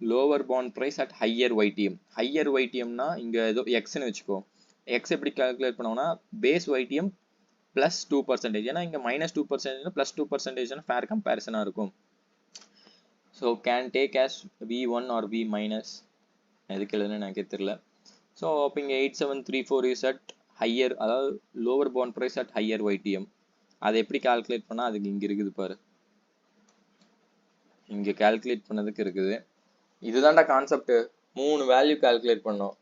Speaker 1: lower bond price at higher YTM. Higher ஒய்டிஎம்னா இங்கே ஏதோ எக்ஸ்ன்னு வச்சுக்கோ. எக்ஸ் எப்படி கால்குலேட் பண்ணோம்னா பேஸ் ஒய்டிஎம் ப்ளஸ் 2%. ஏன்னா இங்கே -2% ப்ளஸ் 2% ஃபேர் கம்பேரிசனாக இருக்கும். So can take as V1 or V minus, எதுக்கு எழுதுன்னு எனக்கே தெரியல. ஸோ அப்போ இங்கே 8734 இஸ் அட் ஹையர், அதாவது lower bond price at higher YTM. அதை எப்படி கால்குலேட் பண்ணால் அதுக்கு இங்கே இருக்குது பாரு, இங்கே கால்குலேட் பண்ணதுக்கு இருக்குது. இதுதான்டா கான்செப்ட். 3 வேல்யூ கால்குலேட் பண்ணோம்.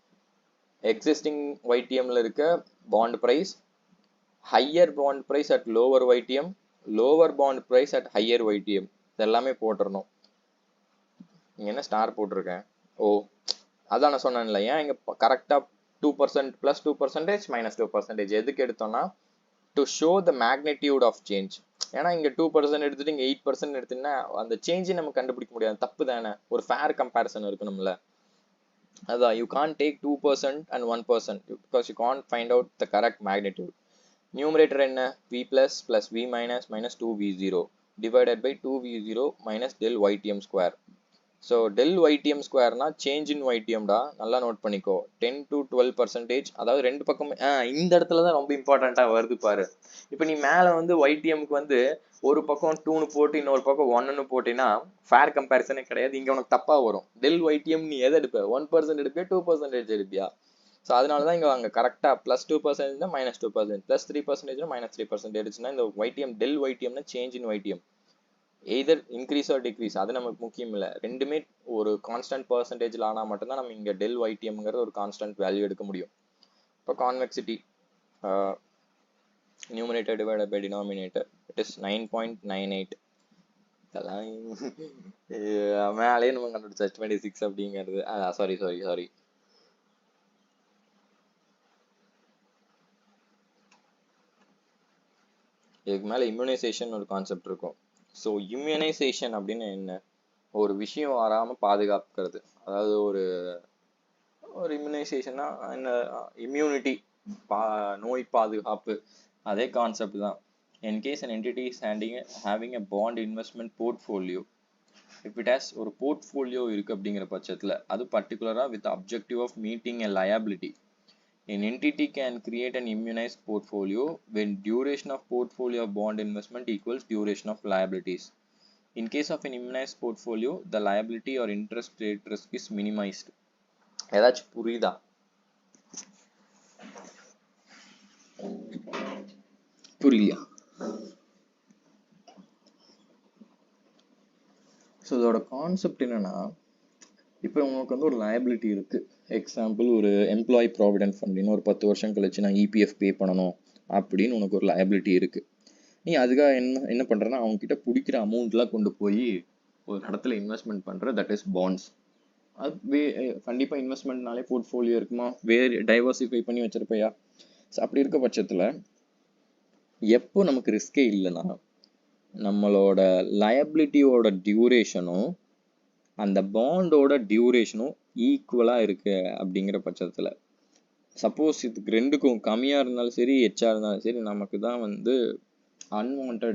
Speaker 1: எக்ஸிஸ்டிங் ஒய்டிஎம்ல இருக்க bond price, higher bond price at lower YTM, lower bond price at higher YTM. இதெல்லாமே போட்டுறணும். இங்கே என்ன ஸ்டார் போட்டிருக்கேன்? ஓ அதான் நான் சொன்னேன்ல, ஏன் இங்கே கரெக்டாக 2% ப்ளஸ் 2% மைனஸ் 2% எதுக்கு எடுத்தோம்னா to show the magnitude of change. ஏன்னா இங்கே 2% எடுத்துட்டு இங்கே 8% எடுத்தீங்கன்னா அந்த சேஞ்சை நம்ம கண்டுபிடிக்க முடியாது, தப்பு தானே. ஒரு ஃபேர் கம்பேரிசன் இருக்கணும்ல. அதான் you can't take 2% and 1% because you can't find out the correct magnitude. Numerator என்ன? V plus plus V minus minus 2v0 divided by 2v0 minus del YTM square. So del YTM ஸ்கொயர்னா சேஞ்ச் இன் ஒய்டிஎம்டா, நல்லா நோட் பண்ணிக்கோ. 10 to 12%, அதாவது ரெண்டு பக்கம். இந்த இடத்துல தான் ரொம்ப இம்பார்ட்டண்ட்டாக வருது பாரு. இப்போ நீ மேலே வந்து ஒய்டிஎம்க்கு வந்து ஒரு பக்கம் 2ன்னு போட்டு இன்னொரு பக்கம் 1ன்னு போட்டினா ஃபேர் கம்பேரிசனே கிடையாது. இங்கே உனக்கு தப்பாக வரும். டெல் ஒய்டிஎம் நீ எதை எடுப்ப? 1% எடுப்பியா 2% எடுப்பியா? ஸோ அதனால தான் இங்கே அங்கே கரெக்டாக ப்ளஸ் 2% மைனஸ் 2%, ப்ளஸ் 3% மைனஸ் 3% எடுச்சுன்னா இந்த ஒய்டிஎம் டெல் ஒய்டிஎம்னா change in YTM, either increase or decrease, அது நமக்கு முக்கியம் இல்லை. ரெண்டுமே ஒரு கான்ஸ்டன்ட் பர்சன்டேஜில் ஆனால் மட்டும்தான் நம்ம இங்கே டெல் ஒய்டிஎம்ங்கிறது ஒரு கான்ஸ்டன்ட் வேல்யூ எடுக்க முடியும். இப்போ convexity numerator divided by denominator it is 9.98. இதெல்லாம் மேலே நம்ம கண்டுபிடிச்சா 26 அப்படிங்கிறது. சாரி இதுக்கு மேலே இம்யூனைசேஷன் ஒரு கான்செப்ட் இருக்கும். ஸோ இம்யூனைசேஷன் அப்படின்னு என்ன? ஒரு விஷயம் வராமல் பாதுகாக்கிறது. அதாவது ஒரு இம்யூனைசேஷன்னா என்ன? இம்யூனிட்டி, நோய் பாதுகாப்பு, அதே கான்செப்ட் தான். In case an entity is having a bond investment portfolio, if it has ஒரு போர்ட்ஃபோலியோ இருக்கு அப்படிங்கிற பட்சத்தில் அது பர்டிகுலராக with the objective of meeting a liability, an entity can create an immunized portfolio when duration of portfolio of bond investment equals duration of liabilities. In case of an immunized portfolio, the liability or interest rate risk is minimized. ஏதாச்சும் புரியுதா? புரியலையா? ஸோ இதோட கான்செப்ட் என்னன்னா, இப்போ உங்களுக்கு வந்து ஒரு லயபிலிட்டி இருக்குது. எக்ஸாம்பிள் ஒரு எம்ப்ளாயி ப்ராவிடென்ட் ஃபண்ட், ஒரு 10 வருஷம் கழிச்சு நான் இபிஎஃப் பே பண்ணணும் அப்படின்னு உனக்கு ஒரு லயபிலிட்டி இருக்குது. நீ அதுக்காக என்ன பண்ணுறன்னா அவங்ககிட்ட பிடிக்கிற அமௌண்ட்லாம் கொண்டு போய் ஒரு இடத்துல இன்வெஸ்ட்மெண்ட் பண்ணுற, தட் இஸ் பாண்ட்ஸ். அது கண்டிப்பாக இன்வெஸ்ட்மெண்ட்னாலே போர்ட்ஃபோலியோ இருக்குமா, வேறு டைவர்சிஃபை பண்ணி வச்சிருப்பையா. ஸோ அப்படி இருக்க பட்சத்தில் எப்போ நமக்கு ரிஸ்கே இல்லைன்னா நம்மளோட லயபிலிட்டியோட டியூரேஷனும் அந்த பாண்டோட டியூரேஷனும் ஈக்குவலாக இருக்கு அப்படிங்கிற பட்சத்தில், சப்போஸ் இதுக்கு ரெண்டுக்கும் கம்மியாக இருந்தாலும் சரி எச்சா இருந்தாலும் சரி நமக்கு தான் வந்து அன்வான்ட்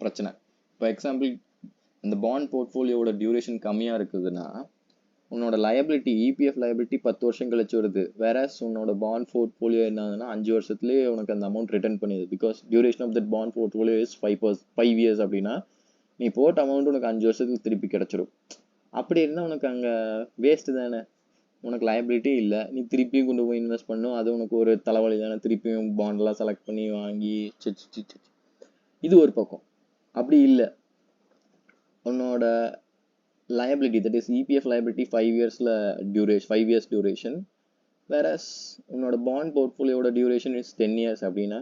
Speaker 1: பிரச்சனை. இப்போ எக்ஸாம்பிள் அந்த பாண்ட் போர்ட்ஃபோலியோட டியூரேஷன் கம்மியாக இருக்குதுன்னா உன்னோட லயபிலிட்டி, இபிஎஃப் லயபிலிட்டி 10 வருஷம் கழிச்சு வருது. வேற உன்னோட பாண்ட் போர்ட்ஃபோலியோ என்னதுன்னா 5 வருஷத்துலேயே உனக்கு அந்த அமௌண்ட் ரிட்டர்ன் பண்ணிடுது. Because duration of that bond portfolio is 5 years. அப்படின்னா நீ போட்ட அமௌண்ட் உனக்கு 5 வருஷத்துக்கு திருப்பி கிடைச்சிடும். அப்படி இருந்தால் உனக்கு அங்கே வேஸ்ட்டு தானே, உனக்கு லயபிலிட்டி இல்லை. நீ திருப்பியும் கொண்டு போய் இன்வெஸ்ட் பண்ணும், அது உனக்கு ஒரு தலைவலி தானே. திருப்பியும் பாண்டெலாம் செலக்ட் பண்ணி வாங்கி இது ஒரு பக்கம். அப்படி இல்லை, உன்னோட
Speaker 2: liability, that is EPF liability 5 years duration, 5 years duration, whereas உன்னோட பாண்ட் போர்ட்ஃபோலியோட டியூரேஷன் இஸ் 10 இயர்ஸ் அப்படின்னா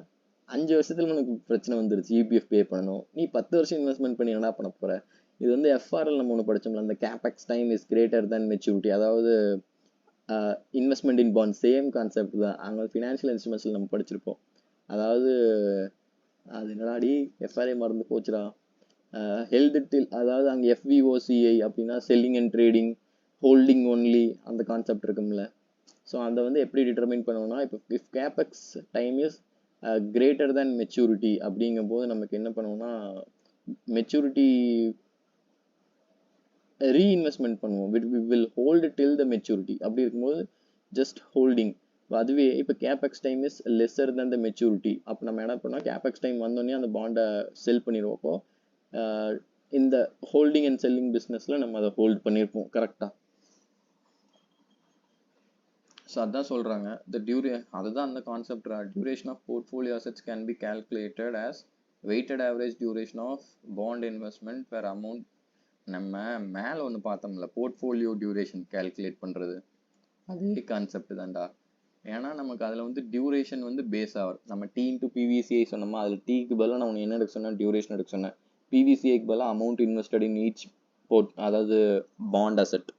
Speaker 2: 5 வருஷத்துல உனக்கு பிரச்சனை வந்துருச்சு, இபிஎஃப் பே பண்ணணும், நீ 10 வருஷம் இன்வெஸ்ட்மெண்ட் பண்ணி என்ன பண்ண போற? இது வந்து எஃப்ஆர்எல் நம்ம ஒன்று படிச்சோம்ல, அந்த capex time is greater than maturity, அதாவது investment in bond same concept தான். அங்கே ஃபினான்ஷியல் இன்ஸ்ட்ருமெண்ட்ஸில் நம்ம படிச்சிருப்போம். அதாவது அது என்னடாடி எஃப்ஆர்ஐ மறந்து போச்சுடா, ஹெல்த் டில், அதாவது அங்கே எஃபிஓசிஐ அப்படின்னா selling and trading, holding only, அந்த கான்செப்ட் இருக்கும்ல. ஸோ அதை வந்து எப்படி டிட்டர்மைன் பண்ணுவோம்னா, இப்போ if capex time is greater than maturity அப்படிங்கும் போது நமக்கு என்ன பண்ணுவோம்னா மெச்சூரிட்டி ரீஇன்வெஸ்ட்மெண்ட் பண்ணுவோம், we will hold till the maturity. அப்படி இருக்கும்போது ஜஸ்ட் ஹோல்டிங். அதுவே இப்போ capex time is lesser than the maturity, அப்போ நம்ம என்ன பண்ணோம், கேபெக்ஸ் டைம் வந்தோடனே அந்த பாண்டை செல் பண்ணிடுவோம். அப்போ இந்த ஹோல்டிங் அண்ட் செல்லிங் பிஸ்னஸில் நம்ம அதை ஹோல்ட் பண்ணியிருப்போம் கரெக்டாக. ஸோ அதான் சொல்கிறாங்க, அதுதான் அந்த concept. Duration of portfolio assets can be calculated as weighted average duration of bond investment per amount. நம்ம மேலே ஒன்று பார்த்தோம்ல, போர்ட்ஃபோலியோ டியூரேஷன் கால்குலேட் பண்ணுறது, அதே கான்செப்ட் தான்டா. ஏன்னா நமக்கு அதில் வந்து டியூரேஷன் வந்து பேஸ் ஆகும். நம்ம டி இன்ட்டு பிவிசிஐ சொன்னோமா, அதில் டீக்கு பதிலாக நான் உனக்கு என்ன எடுக்க சொன்னேன், டியூரேஷன் எடுக்க சொன்னேன். பிவிசிஐக்கு பதிலாக அமௌண்ட் இன்வெஸ்டட் இன் ஈச் அதாவது பாண்ட் அசெட்.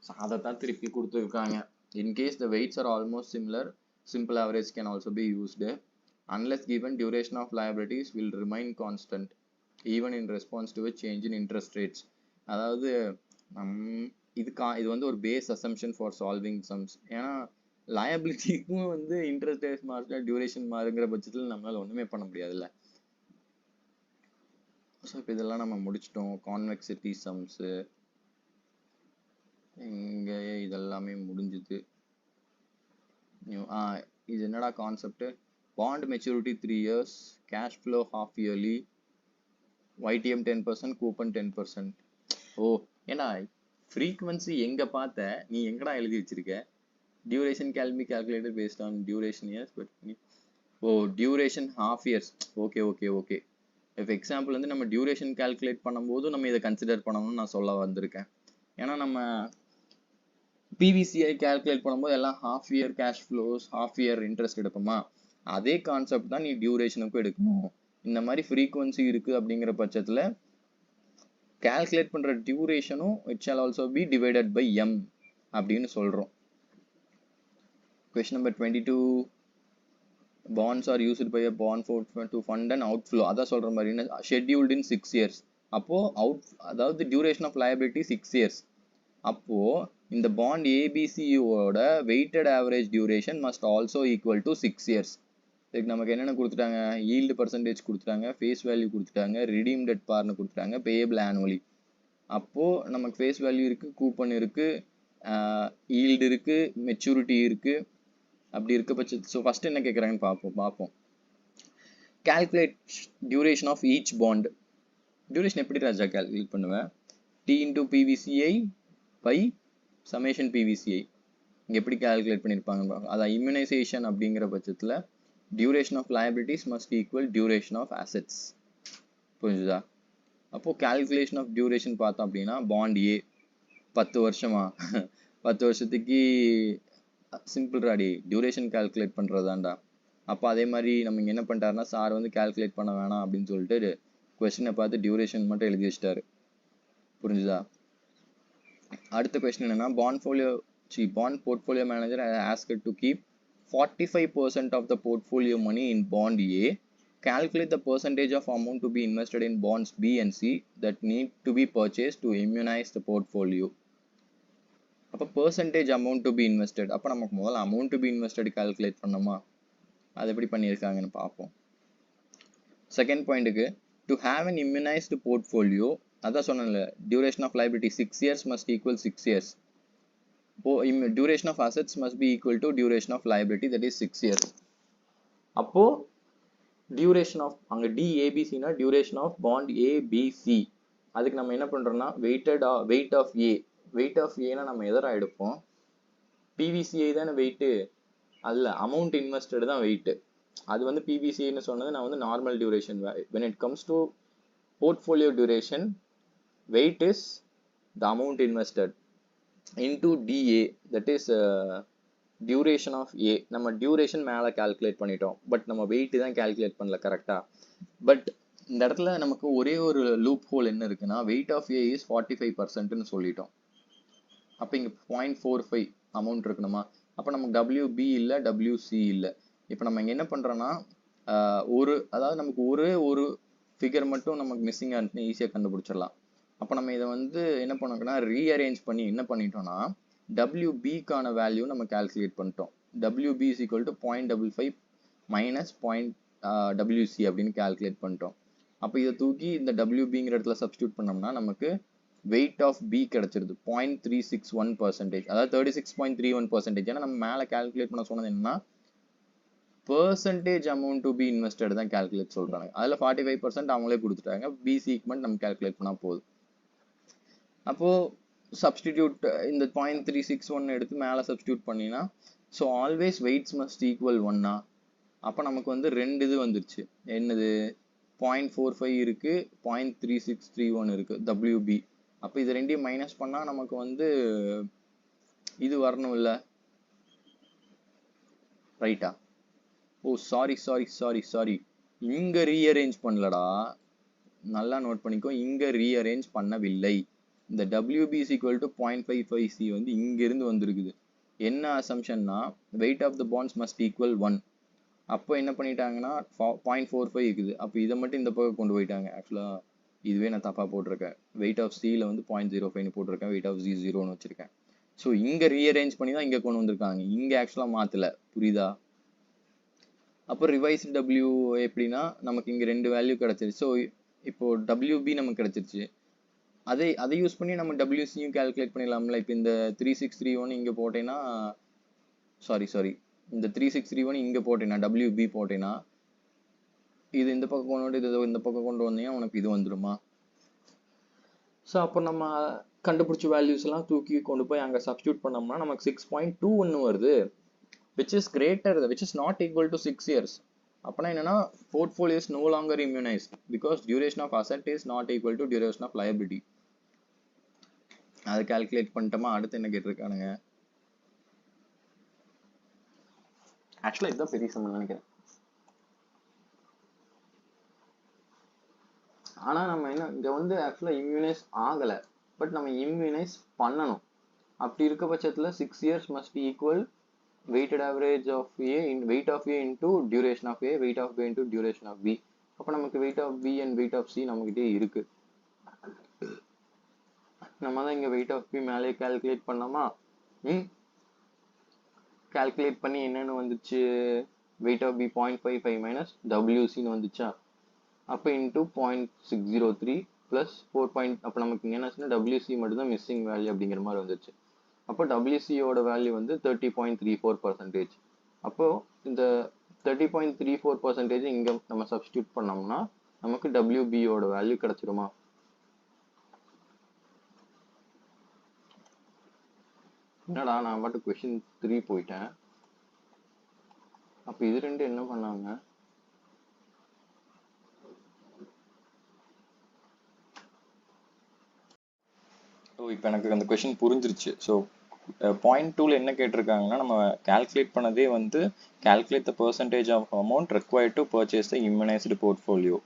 Speaker 2: ஸோ அதை தான் திருப்பி கொடுத்துருக்காங்க. In case the weights are almost similar, simple average can also be used unless given duration of liabilities will remain constant even in response to a change in interest rates. அதாவது இது வந்து ஒரு base assumption for solving sums. ஏன்னா லயபிலிட்டிக்கும் வந்து இன்ட்ரெஸ்ட் ரேட் மாறுங்க, டியூரேஷன் மாறுங்கிற பட்சத்தில் நம்மளால ஒன்றுமே பண்ண முடியாதுல்ல. ஸோ இப்போ இதெல்லாம் நம்ம முடிச்சிட்டோம். கான்வெக்சிட்டி சம்ஸு இங்கே இதெல்லாமே முடிஞ்சுது. இது என்னடா concept, bond maturity 3 years, cash flow half yearly, YTM 10%, coupon 10%. ஓ ஏன்னா ஃப்ரீக்வன்சி எங்கே பார்த்த, நீ எங்கடா எழுதி வச்சிருக்க? Duration can be calculated based on duration years, but duration half years. Okay okay okay. இப்போ எக்ஸாம்பிள் வந்து நம்ம டியூரேஷன் கால்குலேட் பண்ணும்போது நம்ம இதை கன்சிடர் பண்ணணும்னு நான் சொல்ல வந்திருக்கேன். ஏன்னா நம்ம பிவிசிஐ கால்குலேட் பண்ணும்போது எல்லாம் half year cash flows, half year interest எடுப்போமா, அதே கான்செப்ட் தான் நீ டியூரேஷனுக்கும் எடுக்கணும். இந்த மாதிரி ஃப்ரீக்வன்சி இருக்குது அப்படிங்கிற பட்சத்தில் கால்குலேட் பண்ணுற டியூரேஷனும் it shall also be divided by M அப்படின்னு சொல்கிறோம். Question number 22, bonds are used by a bond to fund an outflow. அதான் சொல்கிற மாதிரி scheduled in 6 years. அப்போது அதாவது டியூரேஷன் ஆஃப் liability 6 years. அப்போது இந்த பாண்ட் ஏபிசியோட weighted average duration must also equal to 6 years. இதுக்கு நமக்கு என்னென்ன கொடுத்துட்டாங்க, ஈல்டு பர்சன்டேஜ் கொடுத்துட்டாங்க, ஃபேஸ் வேல்யூ கொடுத்துட்டாங்க, ரிடீம் டெட் பார்னு கொடுத்துட்டாங்க, பேயபிள் ஆனுவலி. அப்போது நமக்கு ஃபேஸ் வேல்யூ இருக்குது, கூப்பன் இருக்குது, ஈல்டு இருக்குது, மெச்சூரிட்டி இருக்குது. அப்படி இருக்க பட்சத்து ஸோ ஃபஸ்ட்டு என்ன கேட்குறாங்கன்னு பார்ப்போம். Calculate duration of each bond. Duration எப்படி ராஜா கால்குலேட் பண்ணுவேன்? T into PVCI by summation PVCI. இங்கே எப்படி கால்குலேட் பண்ணியிருப்பாங்க, அதான் இம்யூனைசேஷன் அப்படிங்கிற பட்சத்தில் duration of liabilities must equal duration of assets. புரிஞ்சுதா? அப்போது கால்குலேஷன் ஆஃப் டியூரேஷன் பார்த்தோம் அப்படின்னா பாண்ட் ஏ 10 வருஷமா 10 வருஷத்துக்கு சிம்பிள் ராடி டியூரேஷன் கால்குலேட் பண்ணுறதாண்டா. அப்போ அதே மாதிரி நம்ம இங்கே என்ன பண்ணிட்டாருன்னா, சார் வந்து கால்குலேட் பண்ண வேணாம் அப்படின்னு சொல்லிட்டு கொஸ்டினை பார்த்து டியூரேஷன் மட்டும் எழுதி வச்சிட்டாரு. புரிஞ்சுதா? அடுத்த கொஸ்டின் என்னன்னா, bond portfolio manager asked to keep 45% of the portfolio money in bond A. Calculate the percentage of amount to be invested in bonds B and C that need to be purchased to immunize the portfolio. அப்போ percentage amount to be invested, அப்போ நமக்கு முதல்ல amount to be invested calculate பண்ணோமா, அது எப்படி பண்ணியிருக்காங்கன்னு பார்ப்போம். செகண்ட் பாயிண்ட்டுக்கு, to have an immunized portfolio, அதான் சொன்னேன்ல, duration of liability 6 years must equal 6 years. Duration of assets must be equal to duration of liability, that is 6 years. அப்போ duration of அங்கே DABCனா duration of bond ABC. அதுக்கு நம்ம என்ன பண்ணுறோம்னா weight of A. weight of Aனா நம்ம எதரா எடுப்போம், PVCI தானே வெயிட்டு, அதில் அமௌண்ட் இன்வெஸ்டட் தான் வெயிட்டு. அது வந்து PVCIன்னு சொன்னது நான் வந்து normal duration. when it comes to portfolio duration, weight is the amount invested into DA, that is duration of A. நம்ம duration மேலே calculate பண்ணிட்டோம், பட் நம்ம weight தான் calculate பண்ணல கரெக்டா. பட் இந்த இடத்துல நமக்கு ஒரே ஒரு லூப் ஹோல் என்ன இருக்குன்னா, weight of A is 45%ன்னு சொல்லிட்டோம். அப்போ இங்கே 0.45 அமௌண்ட் இருக்கணுமா. அப்போ நமக்கு WB இல்லை, WC இல்லை. இப்போ நம்ம இங்கே என்ன பண்ணுறோன்னா, அதாவது நமக்கு ஒரு ஃபிகர் மட்டும் நமக்கு மிஸ்ஸிங்காக இருந்துச்சுன்னா ஈஸியாக கண்டுபிடிச்சிடலாம். அப்போ நம்ம இதை வந்து என்ன பண்ணோம்னா ரீஅரேஞ்ச் பண்ணி என்ன பண்ணிட்டோம்னா, WBக்கான வேல்யூ நம்ம கால்குலேட் பண்ணிட்டோம். WB is equal to 0.55 minus WC அப்படின்னு கால்குலேட் பண்ணிட்டோம். அப்போ இதை தூக்கி இந்த WBங்கிற இடத்துல சப்ஸ்டியூட் பண்ணோம்னா நமக்கு weight of B கிடைச்சிருது 0.361%, அதாவது 36.31%. ஏன்னா நம்ம மேலே கால்குலேட் பண்ண சொன்னது என்னன்னா percentage amount to be invested தான் கால்குலேட் சொல்றாங்க. அதில் 45% அவங்களே கொடுத்துட்டாங்க. B segment நம்ம கால்குலேட் பண்ணா போதும். அப்போ சப்ஸ்டிடியூட் இந்த 0.361 எடுத்து மேலே சப்ஸ்டியூட் பண்ணினா, so always weights must equal ஒன்னா. அப்போ நமக்கு வந்து ரெண்டு இது வந்துருச்சு. என்னது 0.45 இருக்கு, 0.3631 இருக்கு WB. அப்போ இது ரெண்டையும் மைனஸ் பண்ணால் நமக்கு வந்து இது வரணும் இல்லை, ரைட்டா? ஓ சாரி, இங்க ரீஅரேஞ்ச் பண்ணலடா. நல்லா நோட் பண்ணிக்கோ, இங்க ரீஅரேஞ்ச் பண்ணவில்லை. இந்த WB is equal to 0.55C வந்து இங்கிருந்து வந்திருக்குது. என்ன அசம்ஷன்னா weight of the bonds must equal 1. அப்போ என்ன பண்ணிட்டாங்கன்னா 0.45 இருக்குது. அப்போ இதை மட்டும் இந்த பக்கம் கொண்டு போயிட்டாங்க. ஆக்சுவலாக இதுவே நான் தப்பாக போட்டிருக்கேன். வெயிட் ஆஃப் சியில் வந்து 0.05 போட்டிருக்கேன், வெயிட் ஆஃப் சி 0ன்னு வச்சிருக்கேன். ஸோ இங்கே ரீஅரேஞ்ச் பண்ணி தான் இங்கே கொண்டு வந்திருக்காங்க, இங்கே ஆக்சுவலாக மாற்றலை. புரியுதா? அப்போ ரிவைஸ் W எப்படின்னா நமக்கு இங்கே ரெண்டு வேல்யூ கிடச்சிருச்சு. ஸோ இப்போ WB நமக்கு கிடச்சிருச்சு. அதை யூஸ் பண்ணி நம்ம WCயும் கால்குலேட் பண்ணிடலாம்ல. இப்போ இந்த 3631 இங்கே போட்டேன்னா, சாரி இந்த 3631 இங்கே போட்டேன்னா WB போட்டேன்னா, இது இந்த பக்கம் கொண்டு வந்து இது இந்த பக்கம் கொண்டு வந்தீங்கன்னா உனக்கு இது வந்துடுமா. ஸோ அப்போ நம்ம கண்டுபிடிச்ச வேல்யூஸ் எல்லாம் தூக்கி கொண்டு போய் அங்கே சப்ஸ்டியூட் பண்ணோம்னா நமக்கு 6.21 வருது, which is not equal to 6 years. அப்பனா என்னன்னா portfolio is no longer immunized because duration of asset is not equal to duration of liability. அதை கால்குலேட் பண்ணிட்டோமா. அடுத்து என்ன கேட்டிருக்கானுங்க, ஆக்சுவலா இதுதான் பெரிய சம் நினைக்கிறேன். ஆனா நம்ம என்ன இங்க வந்து ஆக்சுவலா இம்யூனைஸ் ஆகல, பட் நம்ம இம்யூனைஸ் பண்ணணும். அப்படி இருக்க பட்சத்துல 6 years must be equal weighted average of A in weight of A into duration of A, weight of B into duration of B. அப்ப நமக்கு weight of B and weight of C நம்மகிட்டே இருக்கு. நம்ம தான் இங்க weight of B மேலே கால்குலேட் பண்ணோமா. கால்குலேட் பண்ணி என்னன்னு வந்துச்சு, weight of B 0.55 மைனஸ் WCன்னு வந்துச்சா. அப்போ இன்டூ 0.603 பிளஸ் 4. அப்போ நமக்கு இங்கே என்ன WC மட்டும் தான் மிஸ்ஸிங் வேல்யூ அப்படிங்கிற மாதிரி வந்துருச்சு. அப்போ WCயோட வேல்யூ வந்து 30.34%. அப்போ இந்த 30.34% இங்க நம்ம சப்ஸ்டியூட் பண்ணோம்னா நமக்கு WBயோட வேல்யூ கிடைச்சிருமா. என்னடா நான் மட்டும் கொஸ்டின் 3 போயிட்டேன். அப்போ இது ரெண்டு என்ன பண்ணாங்க,
Speaker 1: இப்போ எனக்கு அந்த கொஸ்டின் புரிஞ்சிருச்சு. ஸோ பாயிண்ட் 2ல என்ன கேட்டிருக்காங்கன்னா, நம்ம கால்குலேட் பண்ணதே வந்து calculate the percentage of amount required to purchase the immunised portfolio.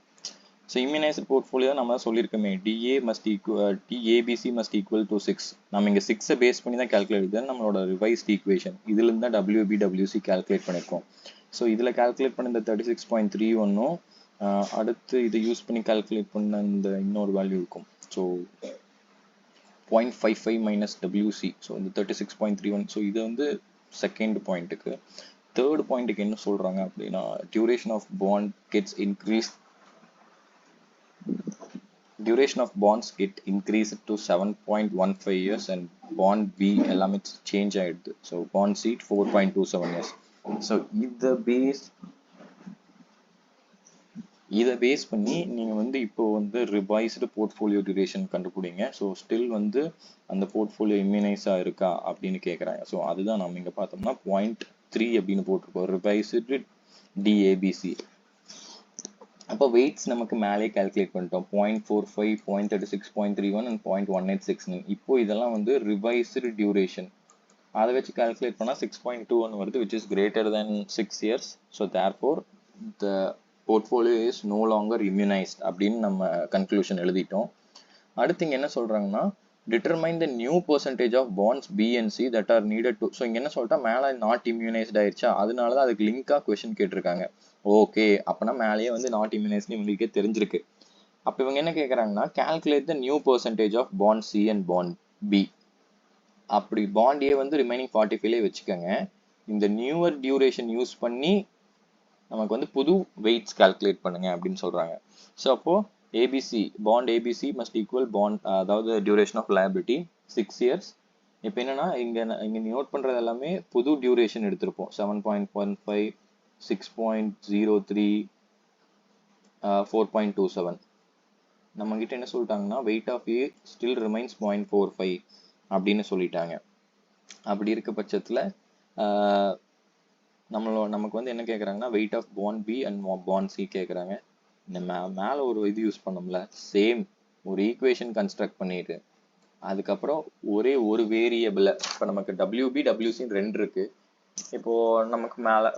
Speaker 1: So immunised portfolio நம்ம சொல்லியிருக்கோமே, DABC மஸ்ட் ஈக்குவல் டு 6. நம்ம இங்கே 6 பேஸ் பண்ணி தான் கால்குலேட் தான் நம்மளோட ரிவைஸ்ட் ஈக்குவேஷன். இதுலேருந்து தான் WBWC கால்குலேட் பண்ணியிருக்கோம். ஸோ இதில் கால்குலேட் பண்ண இந்த 36.31 அடுத்து இதை யூஸ் பண்ணி கால்குலேட் பண்ண இந்த இன்னொரு வேல்யூ இருக்கும். So 0.55 minus WC. ஸோ இந்த 36.31. ஸோ இது வந்து செகண்ட் பாயிண்ட்டுக்கு. தேர்ட் பாயிண்ட்டுக்கு என்ன சொல்றாங்க அப்படின்னா, duration of bond gets increased. Duration of bonds get increased to 7.15 years and bond B எல்லாமே சேஞ்ச் ஆயிடுது. So bond C 4.27 years. So இதை பேஸ் பண்ணி நீங்கள் வந்து இப்போ வந்து ரிவைஸ்டு போர்ட்ஃபோலியோ டியூரேஷன் கண்டுபிடிங்க. ஸோ ஸ்டில் வந்து அந்த போர்ட்ஃபோலியோ இம்யூனைஸாக இருக்கா அப்படின்னு கேட்குறாங்க. ஸோ அதுதான் நம்ம இங்கே பார்த்தோம்னா 0.3 அப்படின்னு போட்டிருக்கோம், ரிவைஸ்டு DABC. அப்போ வெயிட்ஸ் நமக்கு மேலே கால்குலேட் பண்ணிட்டோம் 0.45 0.36 0.31 அண்ட் 0.1869. இப்போ இதெல்லாம் வந்து ரிவைஸ்டு டியூரேஷன், அதை வச்சு கால்குலேட் பண்ணால் 6.21 வருது, which is greater than 6 years. So therefore the portfolio is no longer immunised அப்படின்னு நம்ம கன்க்ளூஷன் எழுதிட்டோம். அடுத்து இங்கே என்ன சொல்கிறாங்கன்னா, determine the new percentage of bonds BNC that are needed to. So இங்கே என்ன சொல்லிட்டா, மேலே நாட் இம்யூனைஸ்ட் ஆயிடுச்சா, அதனால தான் அதுக்கு லிங்காக கொஸ்டின் கேட்டிருக்காங்க. ஓகே, அப்போனா மேலேயே வந்து நாட் இம்யூனைஸ்ட்னு இவங்களுக்கே தெரிஞ்சிருக்கு. அப்போ இவங்க என்ன கேட்குறாங்கன்னா, calculate the new percentage of bond C and bond B. அப்படி பாண்ட் ஏ வந்து ரிமைனிங் 45 வச்சுக்கோங்க. இந்த நியூவர் டியூரேஷன் யூஸ் பண்ணி நமக்கு வந்து புது வெயிட்ஸ் கால்குலேட் பண்ணுங்க அப்படின்னு சொல்றாங்க. ஸோ அப்போ ABC bond ABC must equal bond, அதாவது டியூரேஷன் ஆஃப் லயபிலிட்டி 6 இயர்ஸ். இப்போ என்னன்னா இங்க நோட் பண்றது எல்லாமே புது டியூரேஷன் எடுத்திருப்போம். 7.15 6.03 4.27. நம்ம கிட்ட என்ன சொல்லிட்டாங்கன்னா, weight of A still remains 0.45 அப்படின்னு சொல்லிட்டாங்க. அப்படி இருக்க பட்சத்தில் நமக்கு வந்து என்ன கேட்குறாங்கன்னா, weight of bond B and bond C கேட்குறாங்க. இந்த மேலே ஒரு இது யூஸ் பண்ணோம்ல, சேம் ஒரு ஈக்குவேஷன் கன்ஸ்ட்ரக்ட் பண்ணிட்டு அதுக்கப்புறம் ஒரே ஒரு வேரியபிளை, இப்போ நமக்கு டபிள்யூபி டபிள்யூசின்னு 2 இருக்கு. இப்போ நமக்கு மேலே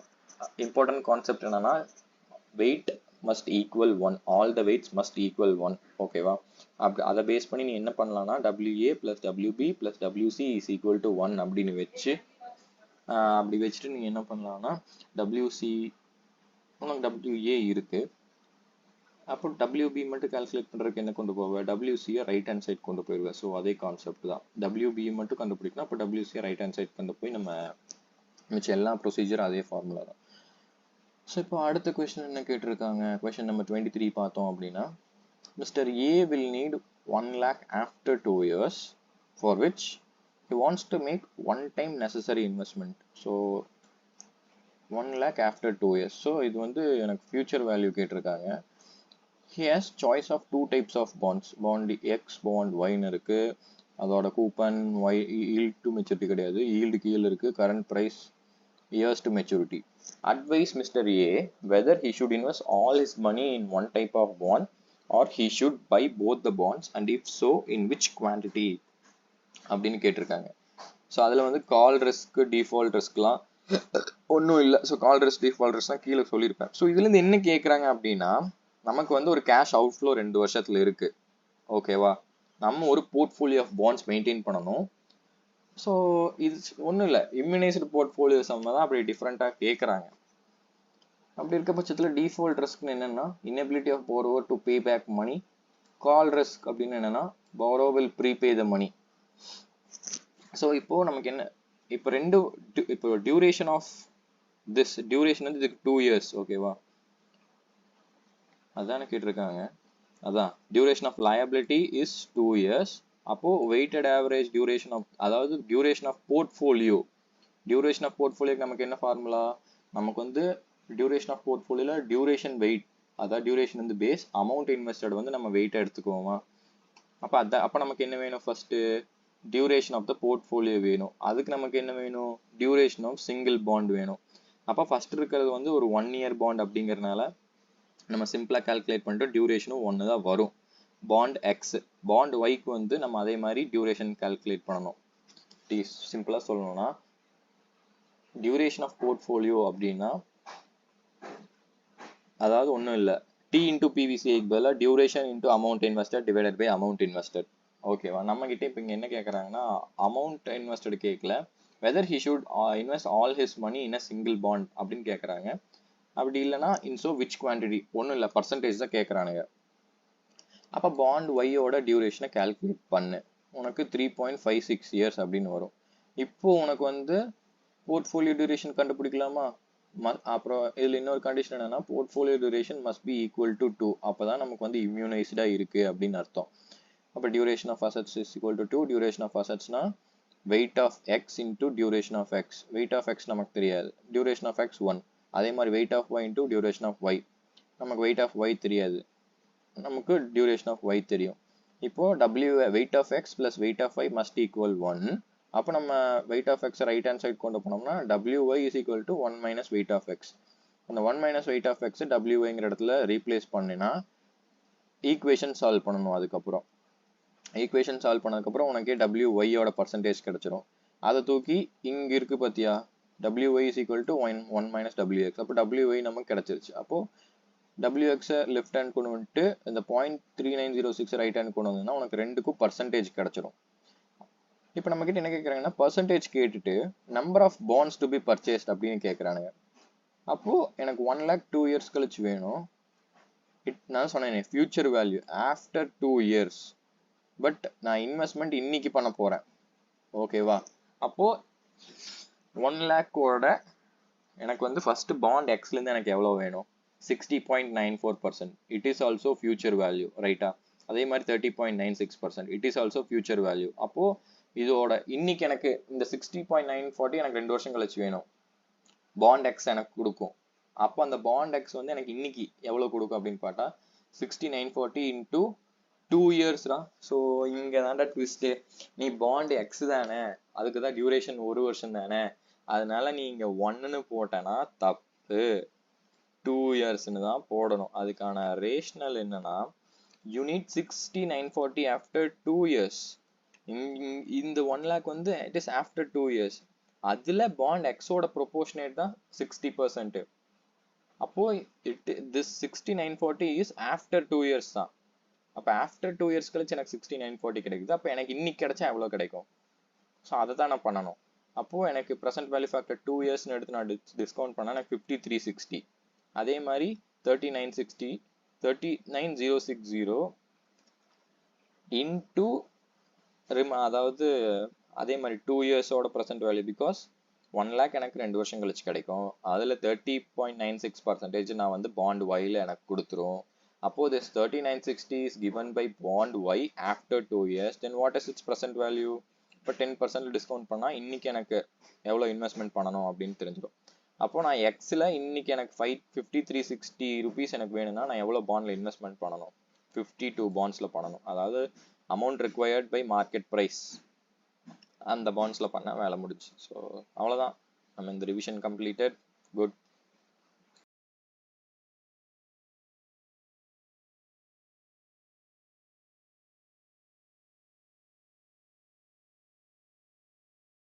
Speaker 1: இம்பார்ட்டன்ட் கான்செப்ட் என்னன்னா, weight must equal 1, all the weights must equal 1. ஓகேவா? அப்படி அதை பேஸ் பண்ணி நீ என்ன பண்ணலாம்னா, W A plus W B plus W C is equal to 1 அப்படின்னு வச்சு, அப்படி வச்சுட்டு நீங்கள் என்ன பண்ணலாம்னா, டபிள்யூசி உனக்கு டபிள்யூஏ இருக்கு, அப்போ டபிள்யூபி மட்டும் கால்குலேட் பண்ணுறதுக்கு என்ன கொண்டு போவேன், டபிள்யூசியை ரைட் ஹேண்ட் சைட் கொண்டு போயிடுவேன். ஸோ அதே கான்செப்ட் தான், டபிள்யூபி மட்டும் கண்டுபிடிக்கணும். அப்போ டபிள்யூசியை ரைட் ஹேண்ட் சைட் கொண்டு போய் நம்ம மிச்சம் எல்லா ப்ரொசீஜர் அதே ஃபார்முலா தான். ஸோ இப்போ அடுத்த கொஸ்டின் என்ன கேட்டிருக்காங்க, கொஸ்டின் நம்பர் 23 பார்த்தோம் அப்படின்னா, mister A will NEET 1 lakh after 2 years for which he wants to make one time necessary investment. So 1 lakh after 2 years. So இது வந்து எனக்கு ஃபியூச்சர் வேல்யூ கேட்டிருக்காங்க. He has choice of 2 types of bonds, bond X bond Y ன்னு இருக்கு. அதோட coupon Y, yield to maturity கிடையாது, yield கீழே இருக்கு, current price years to maturity. Advise Mr. A whether he should invest all his money in one type of bond or he should buy both the bonds, and if so in which quantity அப்படின்னு கேட்டிருக்காங்க. ஸோ அதில் வந்து கால் ரிஸ்க் டிஃபால்ட் ரிஸ்க்லாம் ஒன்றும் இல்லை. ஸோ கால் ரிஸ்க் டிஃபால்ட் ரிஸ்க்லாம் கீழே சொல்லியிருப்பேன். ஸோ இதுலேருந்து என்ன கேட்குறாங்க அப்படின்னா, நமக்கு வந்து ஒரு கேஷ் அவுட்ஃப்ளோ 2 வருஷத்துல இருக்கு. ஓகேவா? நம்ம ஒரு போர்ட்ஃபோலியோ ஆஃப் பாண்ட்ஸ் மெயின்டைன் பண்ணணும். ஸோ இது ஒன்றும் இல்லை, இம்யூனைஸ்டு போர்ட்ஃபோலியோ சம்ம தான் அப்படி டிஃப்ரெண்ட்டாக கேட்குறாங்க. அப்படி இருக்க பட்சத்தில் டிஃபால்ட் ரிஸ்க்னு என்னென்னா, inability of borrower to pay back money. Call risk அப்படின்னு என்னென்னா, borrower will prepay the money. So இப்போது நமக்கு என்ன, இப்போ டியூரேஷன் ஆஃப் திஸ் டியூரேஷன் வந்து இதுக்கு 2 இயர்ஸ். ஓகேவா? அதானே கேட்டிருக்காங்க. அதான் duration of liability is 2 years. அப்போ வெயிட்டட் ஆவரேஜ் டியூரேஷன் ஆஃப், அதாவது duration of portfolio, duration of போர்ட்ஃபோலியோக்கு நமக்கு என்ன ஃபார்முலா, நமக்கு வந்து டியூரேஷன் ஆஃப் போர்ட்ஃபோலியோல டியூரேஷன் வெயிட், அதாவது டியூரேஷன் வந்து பேஸ், அமௌண்ட் இன்வெஸ்டட் வந்து நம்ம வெயிட்டை எடுத்துக்குவோமா. அப்போ நமக்கு என்ன வேணும், first duration of the portfolio வேணும். அதுக்கு நமக்கு என்ன வேணும், டியூரேஷன் ஆஃப் சிங்கிள் பாண்ட் வேணும். அப்போ ஃபர்ஸ்ட் இருக்கிறது வந்து ஒரு 1 இயர் பாண்ட் அப்படிங்கிறதுனால நம்ம சிம்பிளாக கால்குலேட் பண்ணிட்டு டியூரேஷனும் 1 தான் வரும். பாண்ட் எக்ஸ், பாண்ட் ஒய்க்கு வந்து நம்ம அதே மாதிரி டியூரேஷன் கால்குலேட் பண்ணணும். சிம்பிளாக சொல்லணும்னா, டியூரேஷன் ஆஃப் போர்ட்ஃபோலியோ அப்படின்னா, அதாவது ஒன்றும் இல்லை, டி இன்டூ பிவிசிஐக்கு பதிலாக duration into amount invested divided by amount invested. ஓகேவா? நம்ம கிட்டே இப்போ இங்கே என்ன கேட்குறாங்கன்னா, அமௌண்ட் இன்வெஸ்டட் கேட்கல, whether he should invest all his money in a single bond அப்படின்னு கேட்குறாங்க. அப்படி இல்லைனா இன்சோ விச் குவான்டிட்டி, ஒன்றும் இல்லை, பர்சன்டேஜ் தான் கேட்குறானுங்க. அப்போ பாண்ட் ஒய்யோட டியூரேஷனை கால்குலேட் பண்ணு, உனக்கு 3.56 இயர்ஸ் அப்படின்னு வரும். இப்போ உனக்கு வந்து போர்ட்ஃபோலியோ டியூரேஷன் கண்டுபிடிக்கலாமா. அப்புறம் இதில் இன்னொரு கண்டிஷன் என்னன்னா, portfolio duration must be equal to 2. அப்போ தான் நமக்கு வந்து இம்யூனைஸ்டாக இருக்குது அப்படின்னு அர்த்தம். அப்போ duration of assets is equal to 2. Duration of அசட்ஸ்னா weight of X into duration of X. Weight of X நமக்கு தெரியாது, டியூரேஷன் ஆஃப் எக்ஸ் 1. அதே மாதிரி weight of Y into duration of Y, நமக்கு வெயிட் ஆஃப் ஒய் தெரியாது, நமக்கு டியூரேஷன் ஆஃப் ஒய் தெரியும். இப்போ weight of X plus weight of Y must equal 1. அப்போ நம்ம weight of X right hand side கொண்டு போனோம்னா wy is equal to 1 minus weight of X. அந்த 1 minus weight of x WYங்கிற இடத்துல ரீப்ளேஸ் பண்ணினா ஈக்குவேஷன் சால்வ் பண்ணணும். அதுக்கப்புறம் ஈக்குவேஷன் சால்வ் பண்ணதுக்கப்புறம் உனக்கே WY ஓட பர்சன்டேஜ் கிடைச்சிரும். அதை தூக்கி இங்க இருக்கு பார்த்தியா, WY is equal to 1 minus WX. அப்போ WY நமக்கு கிடைச்சிருச்சு. அப்போ WX லெஃப்ட் ஹேண்ட் கொண்டு வந்துட்டு இந்த 0.3906 ரைட் ஹேண்ட் கொண்டு வந்ததுன்னா உனக்கு ரெண்டுக்கும் பர்சன்டேஜ் கிடைச்சிரும். இப்போ நம்ம கிட்ட என்ன கேட்குறாங்கன்னா பர்சன்டேஜ் கேட்டுட்டு number of bonds to be purchased அப்படின்னு கேட்குறானுங்க. அப்போ எனக்கு 1 lakh 2 years கழிச்சு வேணும். நான் சொன்னேன் future value after 2 years. But நான் இன்வெஸ்ட்மெண்ட் இன்னைக்கு பண்ண போறேன். ஓகேவா? அப்போ 1 lakhோட எனக்கு வந்து ஃபர்ஸ்ட் பாண்ட் எக்ஸ்லேருந்து எனக்கு எவ்வளோ வேணும்? 60.94%. It is also future value, ரைட்டா? அதே மாதிரி 30.96%. It is also future value. அப்போ இதோட இன்னைக்கு எனக்கு இந்த 60.940 எனக்கு 2 வருஷம் கழிச்சு வேணும். பாண்ட் எக்ஸ் எனக்கு கொடுக்கும். அப்போ அந்த பாண்ட் எக்ஸ் வந்து எனக்கு இன்னைக்கு எவ்வளோ கொடுக்கும் அப்படின்னு பார்த்தா 6940 into 2 years தான். ஸோ இங்கே தான்டா ட்விஸ்ட்டு. நீ பாண்ட் எக்ஸ் தானே, அதுக்கு தான் டியூரேஷன் 1 வருஷம் தானே, அதனால நீ இங்கே 1ன்னு போட்டேன்னா தப்பு, 2 yearsன்னு தான் போடணும். அதுக்கான ரேஷனல் என்னன்னா யூனிட் 6940 ஆஃப்டர் 2 years. இந்த 1 lakh வந்து இட் இஸ் ஆஃப்டர் 2 years. அதுல பாண்ட் எக்ஸோட ப்ரொபோர்ஷனேட் தான் 60%. அப்போ திஸ் 6940 இஸ் ஆஃப்டர் 2 years தான். அப்போ ஆஃப்டர் 2 years கழிச்சு எனக்கு 6940 கிடைக்குது. அப்போ எனக்கு இன்னைக்கு கிடைச்சா எவ்வளோ கிடைக்கும்? ஸோ அதை தான் நான் பண்ணணும். அப்போ எனக்கு ப்ரெசென்ட் வேல்யூ ஃபேக்டர் 2 yearsன்னு எடுத்து நான் டிஸ்கவுண்ட் பண்ணால் எனக்கு 5360. அதே மாதிரி 39060 இன்டூ அதாவது அதே மாதிரி 2 yearsோட ப்ரெசென்ட் வேல்யூ, பிகாஸ் 1 lakh எனக்கு 2 வருஷம் கழிச்சு கிடைக்கும். அதில் 30.96% நான் வந்து பாண்ட் ஒய்ல எனக்கு கொடுத்துரும். அப்போ this 3960 is given by bond y after 2 years. Then what is its present value? இப்போ 10% டிஸ்கவுண்ட் பண்ணால் இன்னைக்கு எனக்கு எவ்வளோ இன்வெஸ்ட்மெண்ட் பண்ணணும் அப்படின்னு தெரிஞ்சிடும். அப்போ நான் எக்ஸில் இன்னைக்கு எனக்கு 5360 rupees எனக்கு வேணும்னா நான் எவ்வளோ பாண்டில் இன்வெஸ்ட்மெண்ட் பண்ணணும்? 52 பாண்ட்ஸில் பண்ணணும். அதாவது amount required by market price, அந்த பாண்ட்ஸில் பண்ணால் வேலை முடிச்சு. ஸோ அவ்வளோதான், நம்ம இந்த ரிவிஷன் கம்ப்ளீட்டட். குட்.